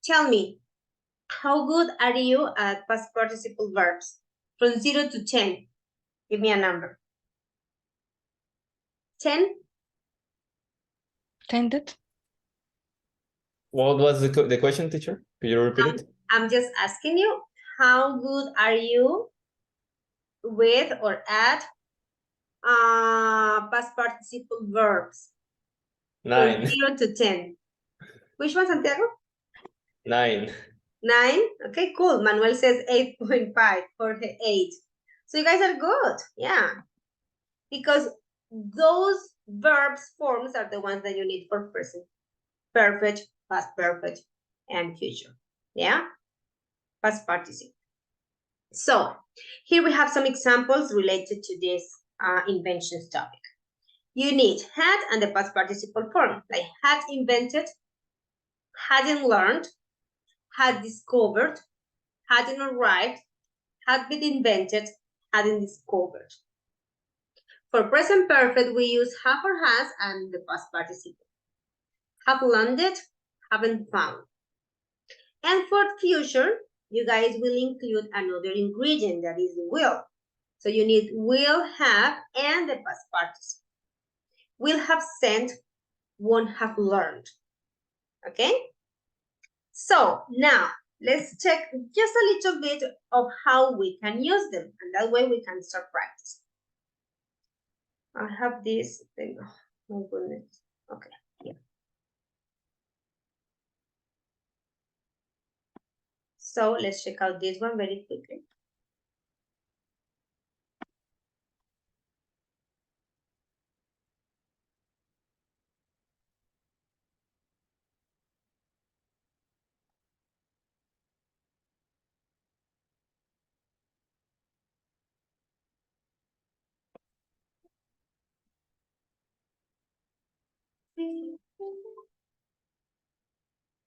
Tell me, how good are you at past participle verbs? From 0 to 10, give me a number. 10? Tended. What was the question, teacher? Could you repeat it? I'm just asking you, how good are you with or at past participle verbs? 9. From 0 to 10. Which one, Santiago? 9. 9? Okay, cool. Manuel says 8.5 for the 8. So you guys are good. Yeah. Because those verbs forms are the ones that you need for present perfect, past perfect, and future. Yeah? Past participle. So here we have some examples related to this inventions topic. You need had and the past participle form, like had invented, hadn't learned, had discovered, hadn't arrived, had been invented, hadn't discovered. For present perfect, we use have or has and the past participle. Have landed, haven't found. And for future, you guys will include another ingredient that is will. So you need will have and the past participle. Will have sent, won't have learned. Okay? So now let's check just a little bit of how we can use them, and that way we can start practicing. I have this thing. Oh my goodness. Okay, yeah. So let's check out this one very quickly.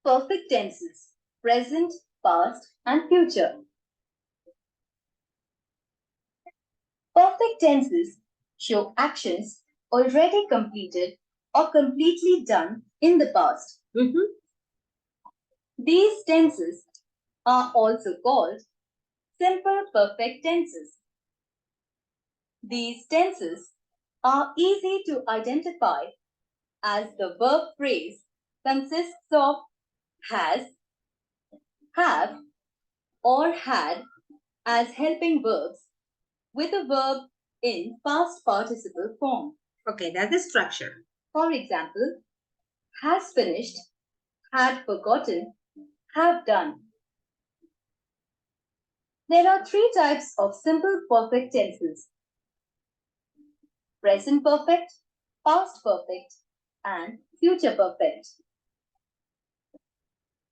Perfect tenses, present, past, and future. Perfect tenses show actions already completed or completely done in the past. These tenses are also called simple perfect tenses. These tenses are easy to identify as the verb phrase consists of has, have, or had as helping verbs with a verb in past participle form. Okay, that's the structure. For example, has finished, had forgotten, have done. There are three types of simple perfect tenses: present perfect, past perfect, and future perfect.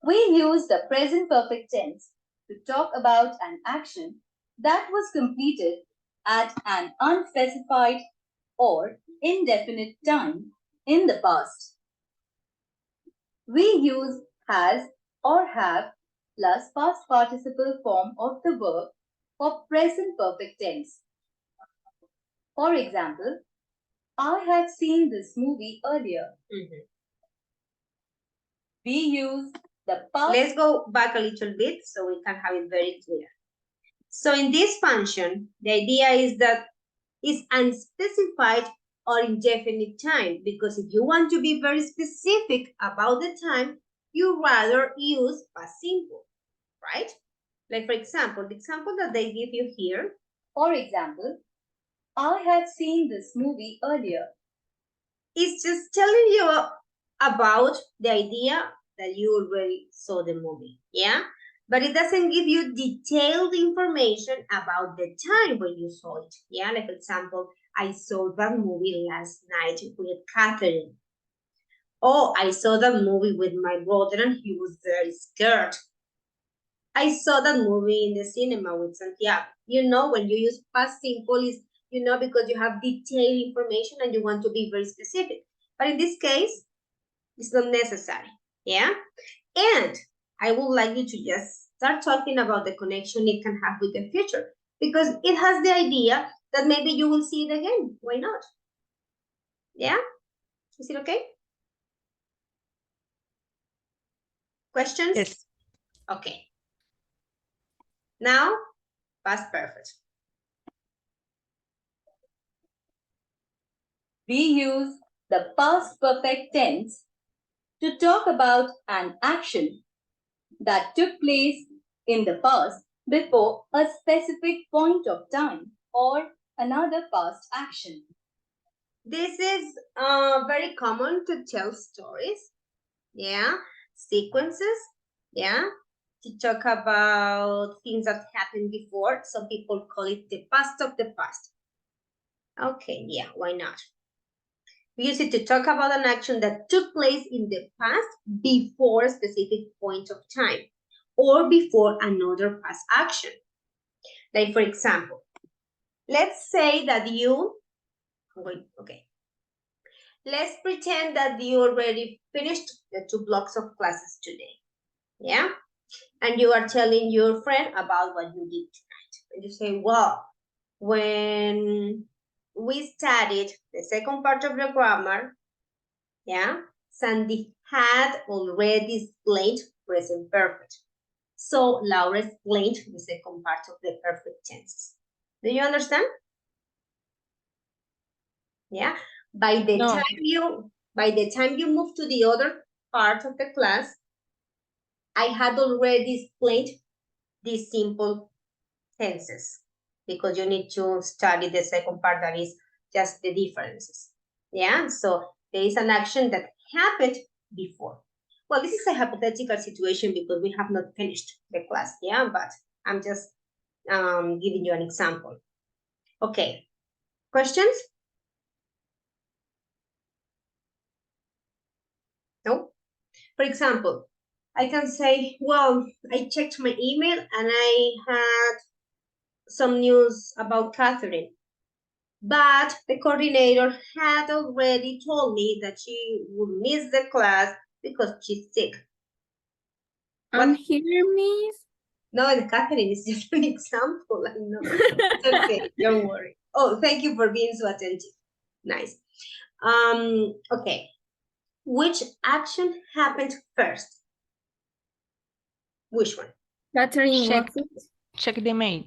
We use the present perfect tense to talk about an action that was completed at an unspecified or indefinite time in the past. We use has or have plus past participle form of the verb for present perfect tense. For example, I had seen this movie earlier. We use the past. Let's go back a little bit so we can have it very clear. So in this function, the idea is that it's unspecified or indefinite time, because if you want to be very specific about the time, you rather use past simple, right? Like for example, the example that they give you here. For example, I had seen this movie earlier. It's just telling you about the idea that you already saw the movie, yeah? but it doesn't give you detailed information about the time when you saw it. Yeah, like for example, I saw that movie last night with Catherine. Oh, I saw that movie with my brother and he was very scared. I saw that movie in the cinema with Santiago. You know, when you use past simple is, you know, because you have detailed information and you want to be very specific. But in this case, it's not necessary, yeah? And I would like you to just start talking about the connection it can have with the future because it has the idea that maybe you will see it again. Why not? Yeah? Is it okay? Questions? Yes. Okay. Now, past perfect. We use the past perfect tense to talk about an action that took place in the past before a specific point of time or another past action. This is very common to tell stories, yeah, sequences, yeah, to talk about things that happened before. Some people call it the past of the past. Okay, yeah, why not? We use it to talk about an action that took place in the past before a specific point of time or before another past action. Like, for example, let's say that you, okay, let's pretend that you already finished the 2 blocks of classes today, yeah? And you are telling your friend about what you did tonight. And you say, well, when we studied the second part of the grammar, yeah, Sandy had already explained present perfect. So Laura explained the second part of the perfect tenses. Do you understand? Yeah. By the time you move to the other part of the class, I had already explained these simple tenses because you need to study the second part that is just the differences. Yeah, so there is an action that happened before. Well, this is a hypothetical situation because we have not finished the class, yeah, but I'm just giving you an example. Okay, questions? No? For example, I can say, well, I checked my email and I had some news about Catherine. But the coordinator had already told me that she would miss the class because she's sick. I'm here, miss. No, Catherine is just an example. I know. It's okay, don't worry. Oh, thank you for being so attentive. Nice. Okay. Which action happened first? Which one? Catherine, Check the mail.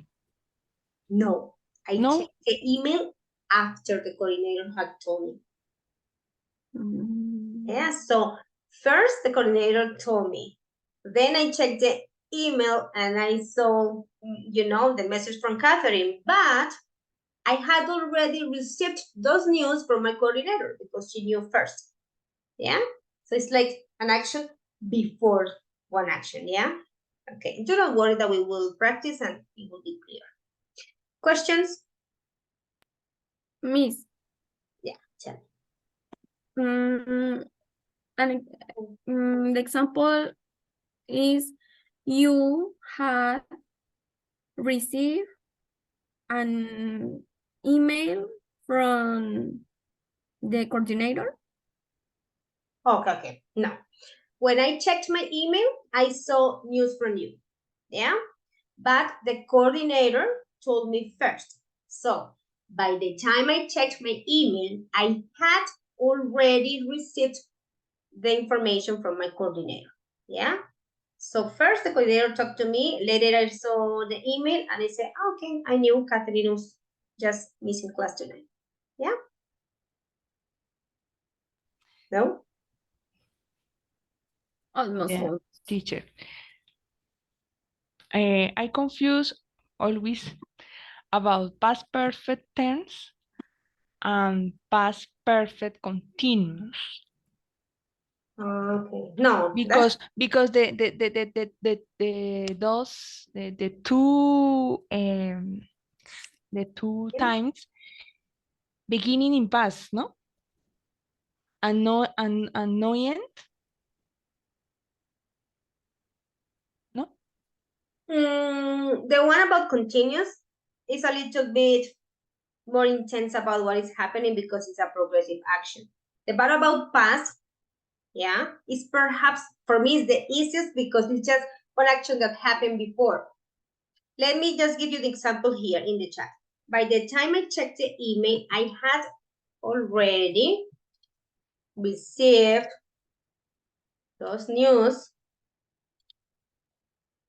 No, I checked the email after the coordinator had told me. Yeah, so first the coordinator told me. Then I checked the email and I saw, you know, the message from Catherine, but I had already received those news from my coordinator because she knew first. Yeah, so it's like an action before one action. Yeah, okay. Do not worry that we will practice and it will be clear. Questions? Miss. Yeah, tell me. The example is you had received an email from the coordinator. Okay. No. When I checked my email, I saw news from you. Yeah? But the coordinator told me first. So by the time I checked my email, I had already received the information from my coordinator. Yeah? So first the coordinator talked to me, later I saw the email and I said, okay, I knew Catherine was just missing class tonight. Yeah? No? Almost all. Teacher. I confuse always about past perfect tense and past perfect continuous. Okay. No. Because the two times beginning in past, no? Annoying, no? The one about continuous is a little bit more intense about what is happening because it's a progressive action. The part about past, yeah, is perhaps for me is the easiest because it's just one action that happened before. Let me just give you the example here in the chat. By the time I checked the email, I had already received those news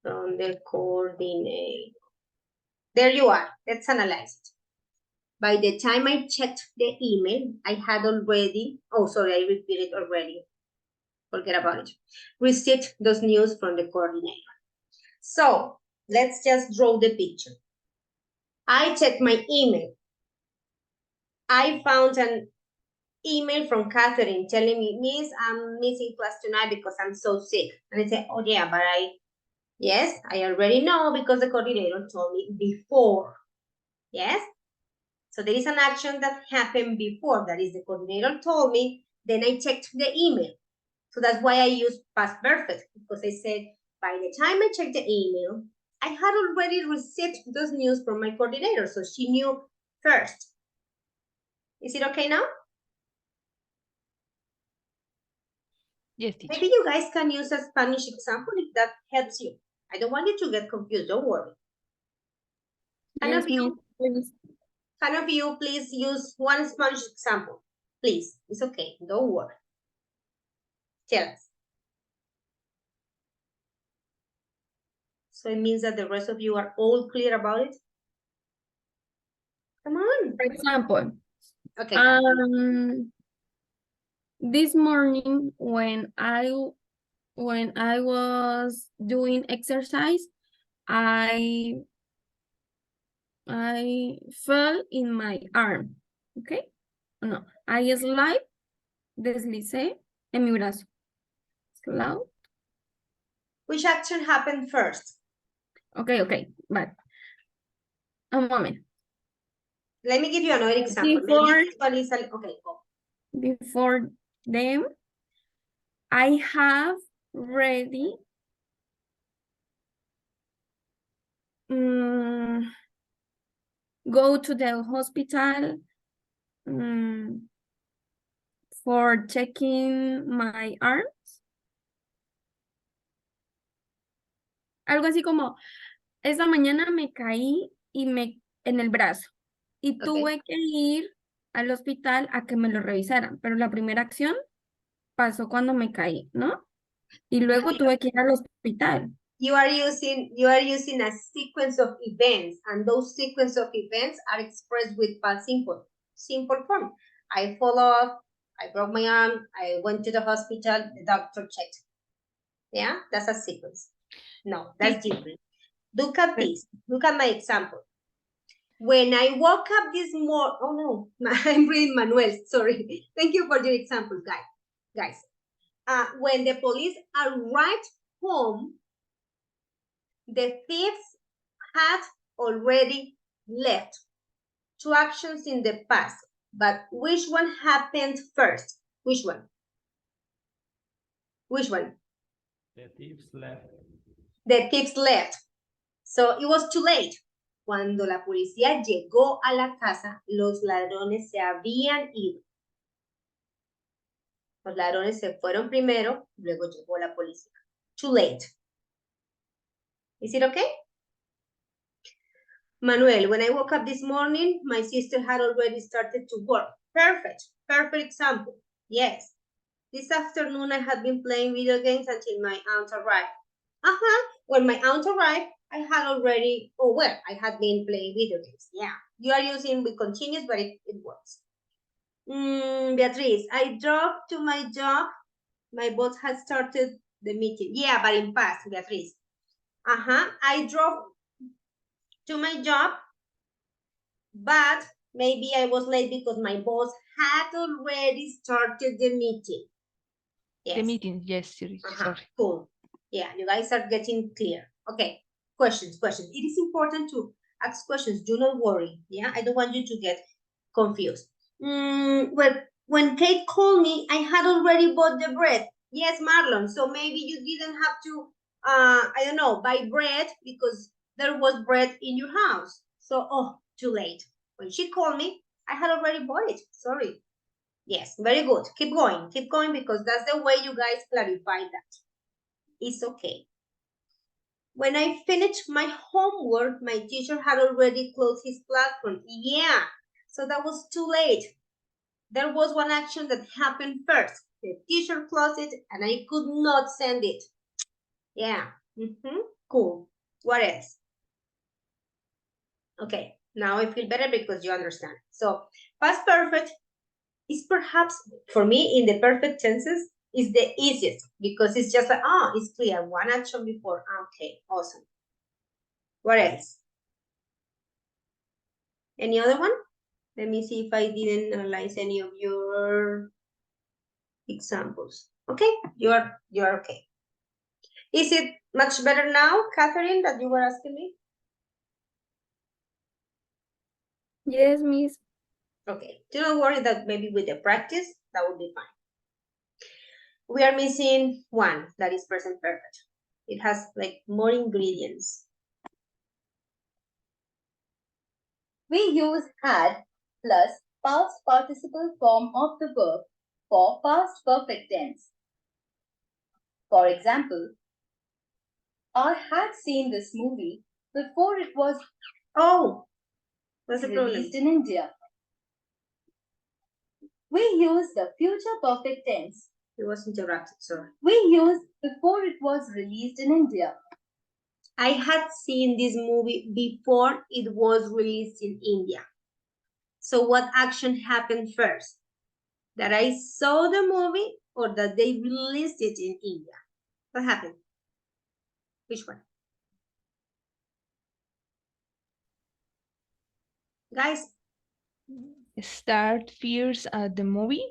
from the coordinator. There you are. Let's analyze it. By the time I checked the email, I had already, oh, sorry, I repeated already. Forget about it. Received those news from the coordinator. So let's just draw the picture. I checked my email. I found an email from Catherine telling me, Miss, I'm missing class tonight because I'm so sick. And I said, oh yeah, but yes, I already know because the coordinator told me before. Yes? So there is an action that happened before. That is, the coordinator told me, then I checked the email. So that's why I use past perfect, because I said, by the time I checked the email, I had already received those news from my coordinator, so she knew first. Is it okay now? Yes, teacher. Maybe you guys can use a Spanish example if that helps you. I don't want you to get confused, don't worry. Can Yes, of you, please. Can of you please use one Spanish example? Please, it's okay, don't worry. Tell us. So it means that the rest of you are all clear about it? Come on. For example, Okay. this morning when I was doing exercise, I fell in my arm. Okay? No, I deslicé en mi brazo. Slide. Which action happened first? Okay, but a moment. Let me give you another example. Before, Maybe this one is okay, go. Before them, I have ready go to the hospital for checking my arms. Algo así como, esta mañana me caí en el brazo y tuve que ir al hospital a que me lo revisaran, pero la primera acción pasó cuando me caí, ¿no? Y luego tuve que ir al hospital. You are using a sequence of events, and those sequence of events are expressed with past simple form. I fall off, I broke my arm, I went to the hospital, the doctor checked. Yeah, that's a sequence. No, that's different. Look at this. Look at my example. When I woke up this morning, oh no, I'm reading Manuel, sorry. Thank you for your example, guys. When the police arrived home, the thieves had already left. Two actions in the past, but which one happened first? Which one? Which one? The thieves left. The thieves left. So it was too late. Cuando la policía llegó a la casa, los ladrones se habían ido. Los ladrones se fueron primero, luego llegó la policía. Too late. Is it okay? Manuel, when I woke up this morning, my sister had already started to work. Perfect example. Yes. This afternoon, I had been playing video games until my aunt arrived. When my aunt arrived, I had been playing video games. Yeah, you are using with continuous, but it works. Beatriz, I drove to my job. My boss had started the meeting. Yeah, but in past, Beatriz. I drove to my job, but maybe I was late because my boss had already started the meeting. The Yes. meeting, yes, sorry. Cool. Yeah, you guys are getting clear. Okay, questions. It is important to ask questions. Do not worry. Yeah, I don't want you to get confused. Well, when Kate called me, I had already bought the bread. Yes, Marlon. So maybe you didn't have to, I don't know, buy bread because there was bread in your house. So, oh, too late. When she called me, I had already bought it. Sorry. Yes, very good. Keep going because that's the way you guys clarify that. It's okay. When I finished my homework, my teacher had already closed his classroom. Yeah, so that was too late. There was one action that happened first. The teacher closed it and I could not send it. Yeah, cool. What else? Okay, now I feel better because you understand. So past perfect is perhaps, for me, in the perfect tenses, is the easiest because it's just like, it's clear. One action before. Okay, awesome. What else? Any other one? Let me see if I didn't analyze any of your examples. Okay, you're okay. Is it much better now, Catherine, that you were asking me? Yes, Miss. Okay, do not worry that maybe with the practice, that will be fine. We are missing one that is present perfect. It has like more ingredients. We use had plus past participle form of the verb for past perfect tense. For example, I had seen this movie before it was what's the released problem? in India. We use the future perfect tense. It was interrupted, sorry. We use before it was released in India. I had seen this movie before it was released in India. So what action happened first? That I saw the movie or that they released it in India? What happened? Which one? Guys? Start first at the movie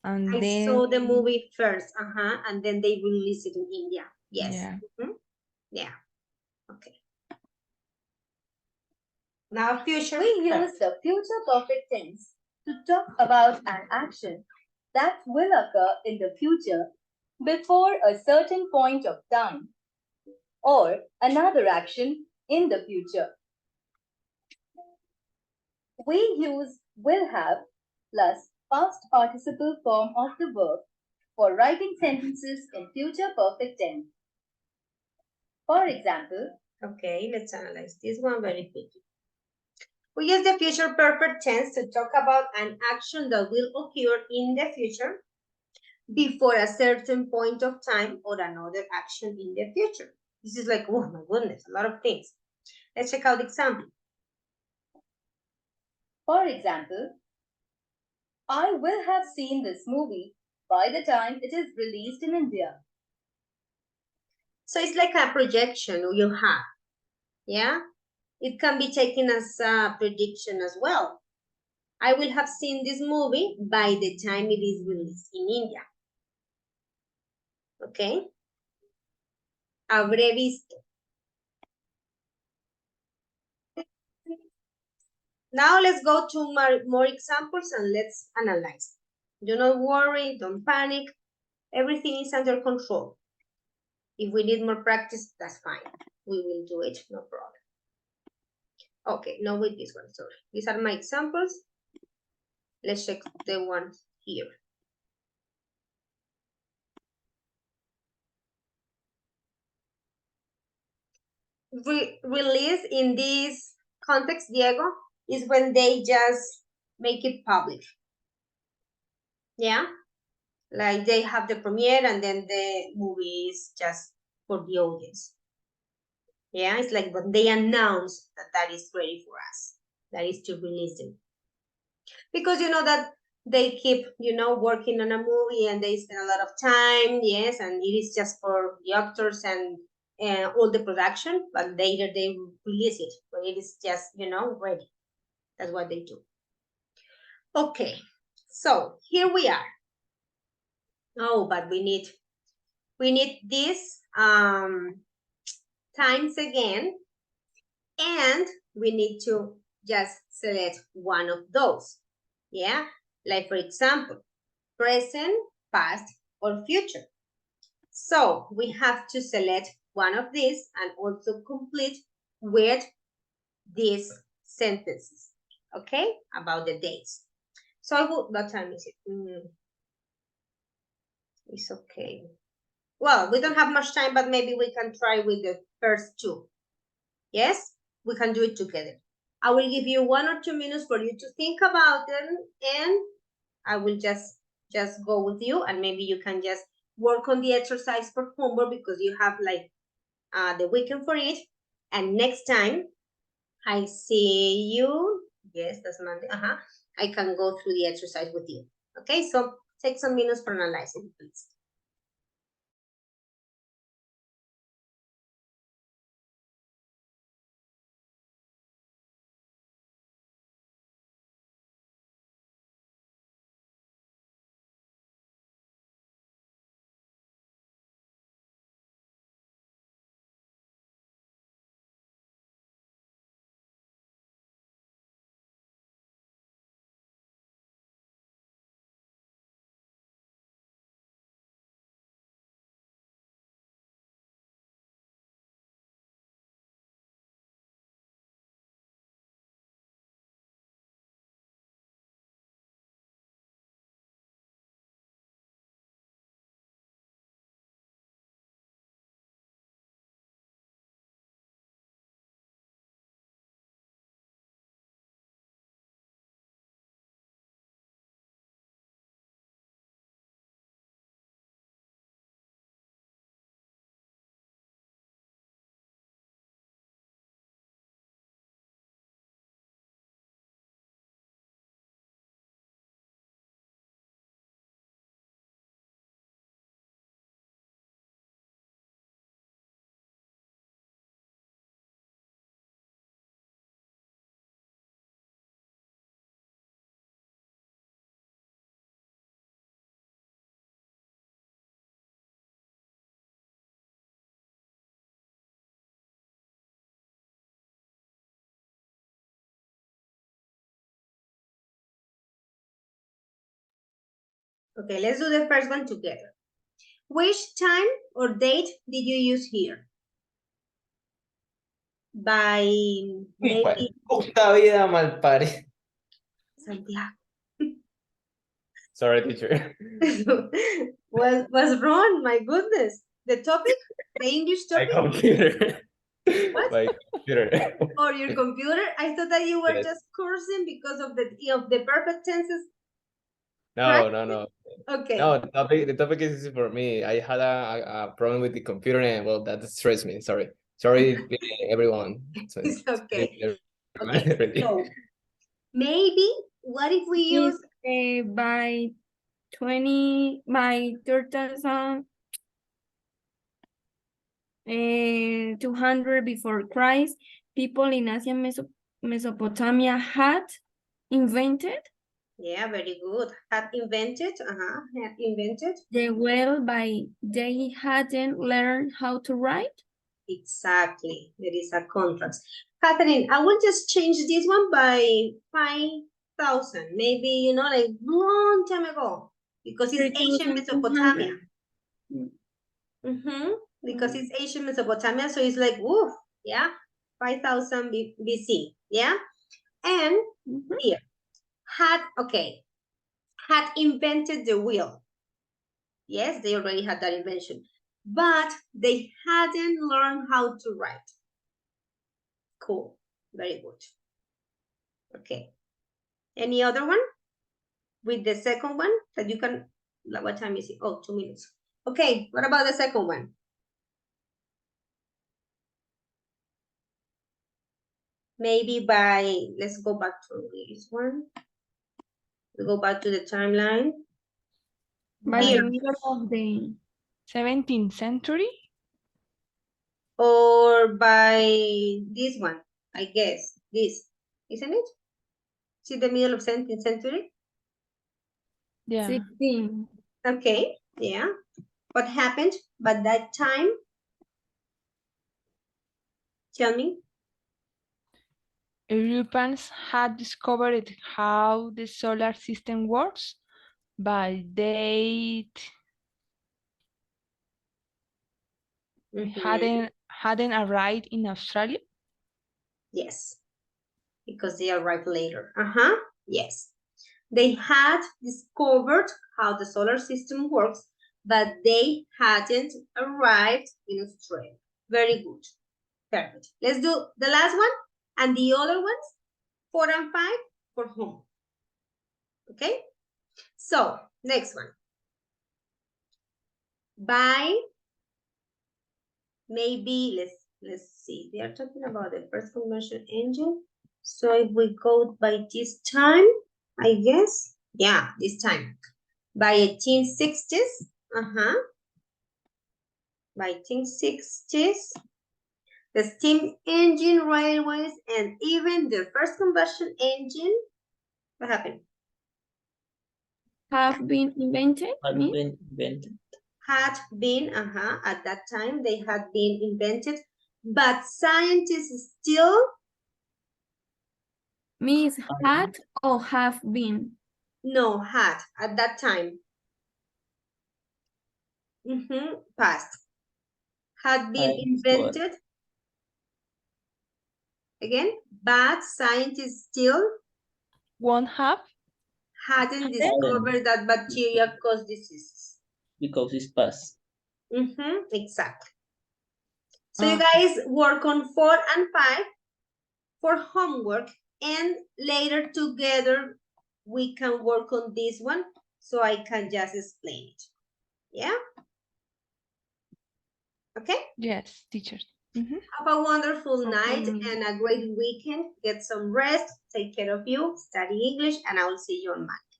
and I then... saw the movie first, and then they released it in India. Yes. Yeah. Yeah. Okay. Now future. We use the future perfect tense to talk about an action that will occur in the future before a certain point of time or another action in the future. We use will have plus past participle form of the verb for writing sentences in future perfect tense. For example, okay, let's analyze this one very quickly. We use the future perfect tense to talk about an action that will occur in the future before a certain point of time or another action in the future. This is like, oh my goodness, a lot of things. Let's check out the example. For example, I will have seen this movie by the time it is released in India. So it's like a projection you have, yeah? It can be taken as a prediction as well. I will have seen this movie by the time it is released in India. Okay? Habré visto. Now let's go to more examples and let's analyze. Do not worry, don't panic. Everything is under control. If we need more practice, that's fine. We will do it, no problem. Okay, no with this one, sorry. These are my examples. Let's check the ones here. Release in this context, Diego, is when they just make it public. Yeah? Like they have the premiere and then the movie is just for the audience. Yeah, it's like when they announce that that is ready for us, that is to release them. Because you know that they keep, working on a movie and they spend a lot of time, yes, and it is just for the actors and all the production, but later they release it when it is just, ready. That's what they do. Okay, so here we are. Oh, but we need these times again, and we need to just select one of those. Yeah, like for example, present, past, or future. So we have to select one of these and also complete with these sentences, okay, about the dates. So I will, what time is it? It's okay. Well, we don't have much time, but maybe we can try with the first two. Yes, we can do it together. I will give you 1 or 2 minutes for you to think about them, and I will just go with you, and maybe you can just work on the exercise for homework because you have like the weekend for it. And next time I see you, yes, that's Monday. I can go through the exercise with you. Okay, so take some minutes for analyzing, please. Okay, let's do the first one together. Which time or date did you use here? By maybe Puta vida mal pare. Santiago. Sorry, teacher. was wrong, my goodness. The topic, the English My topic? computer. What? My computer. Or your computer? I thought that you were Yes. just cursing because of the perfect tenses. No, Right? no, no. Okay. No, the topic is easy for me. I had a problem with the computer and well, that stressed me. Sorry. Sorry, everyone. So, It's okay. okay. Okay. So maybe what if we use by 2000 200 before Christ, people in Asia Mesopotamia had invented yeah, very good. Had invented, had invented. the well by they hadn't learned how to write. Exactly. There is a contrast. Catherine, I will just change this one by 5,000. Maybe, like long time ago. Because it's ancient Mesopotamia. Because it's ancient Mesopotamia, so it's like, woof, yeah? 5,000 BC, yeah? And here, had invented the wheel. Yes, they already had that invention. But they hadn't learned how to write. Cool. Very good. Okay. Any other one? With the second one that you can, what time is it? Oh, 2 minutes. Okay, what about the second one? Maybe by, let's go back to this one. We go back to the timeline. By Here. the middle of the 17th century? Or by this one, I guess. This, isn't it? See the middle of 17th century? Yeah. 16. Okay. Yeah. What happened by that time? Tell me. Europeans had discovered how the solar system works, but they hadn't arrived in Australia. Yes, because they arrived later. Yes. They had discovered how the solar system works, but they hadn't arrived in Australia. Very good. Perfect. Let's do the last one and the other ones, 4 and 5 for home. Okay? So, next one. By, maybe, let's see. They are talking about the first combustion engine. So if we go by this time, I guess, yeah, this time. By 1860s, by 1860s, the steam engine, railways, and even the first combustion engine, what happened? Have been invented? Had been invented. Had been, at that time, they had been invented, but scientists still... Means had or have been? No, had, at that time. Past. Had been invented. Again, but scientists still Won't have? Hadn't discovered that bacteria cause diseases. Because it's past. Exactly. So you guys work on 4 and 5 for homework, and later together we can work on this one so I can just explain it. Yeah? Okay? Yes, teacher. Have a wonderful night and a great weekend. Get some rest. Take care of you. Study English, and I will see you on Monday.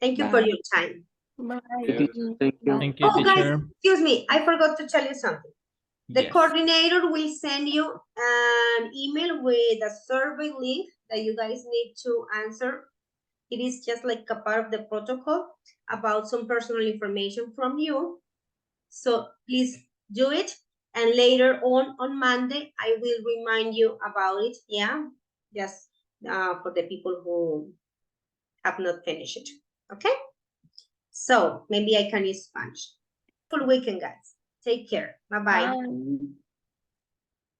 Thank you for your time. Bye. Thank you. Thank you, Oh, guys, teacher. excuse me. I forgot to tell you something. The Yes. coordinator will send you an email with a survey link that you guys need to answer. It is just like a part of the protocol about some personal information from you. So please do it. And later on Monday, I will remind you about it. Yeah, just for the people who have not finished it. Okay? So maybe I can use Spanish. Full weekend, guys. Take care. Bye-bye. Bye.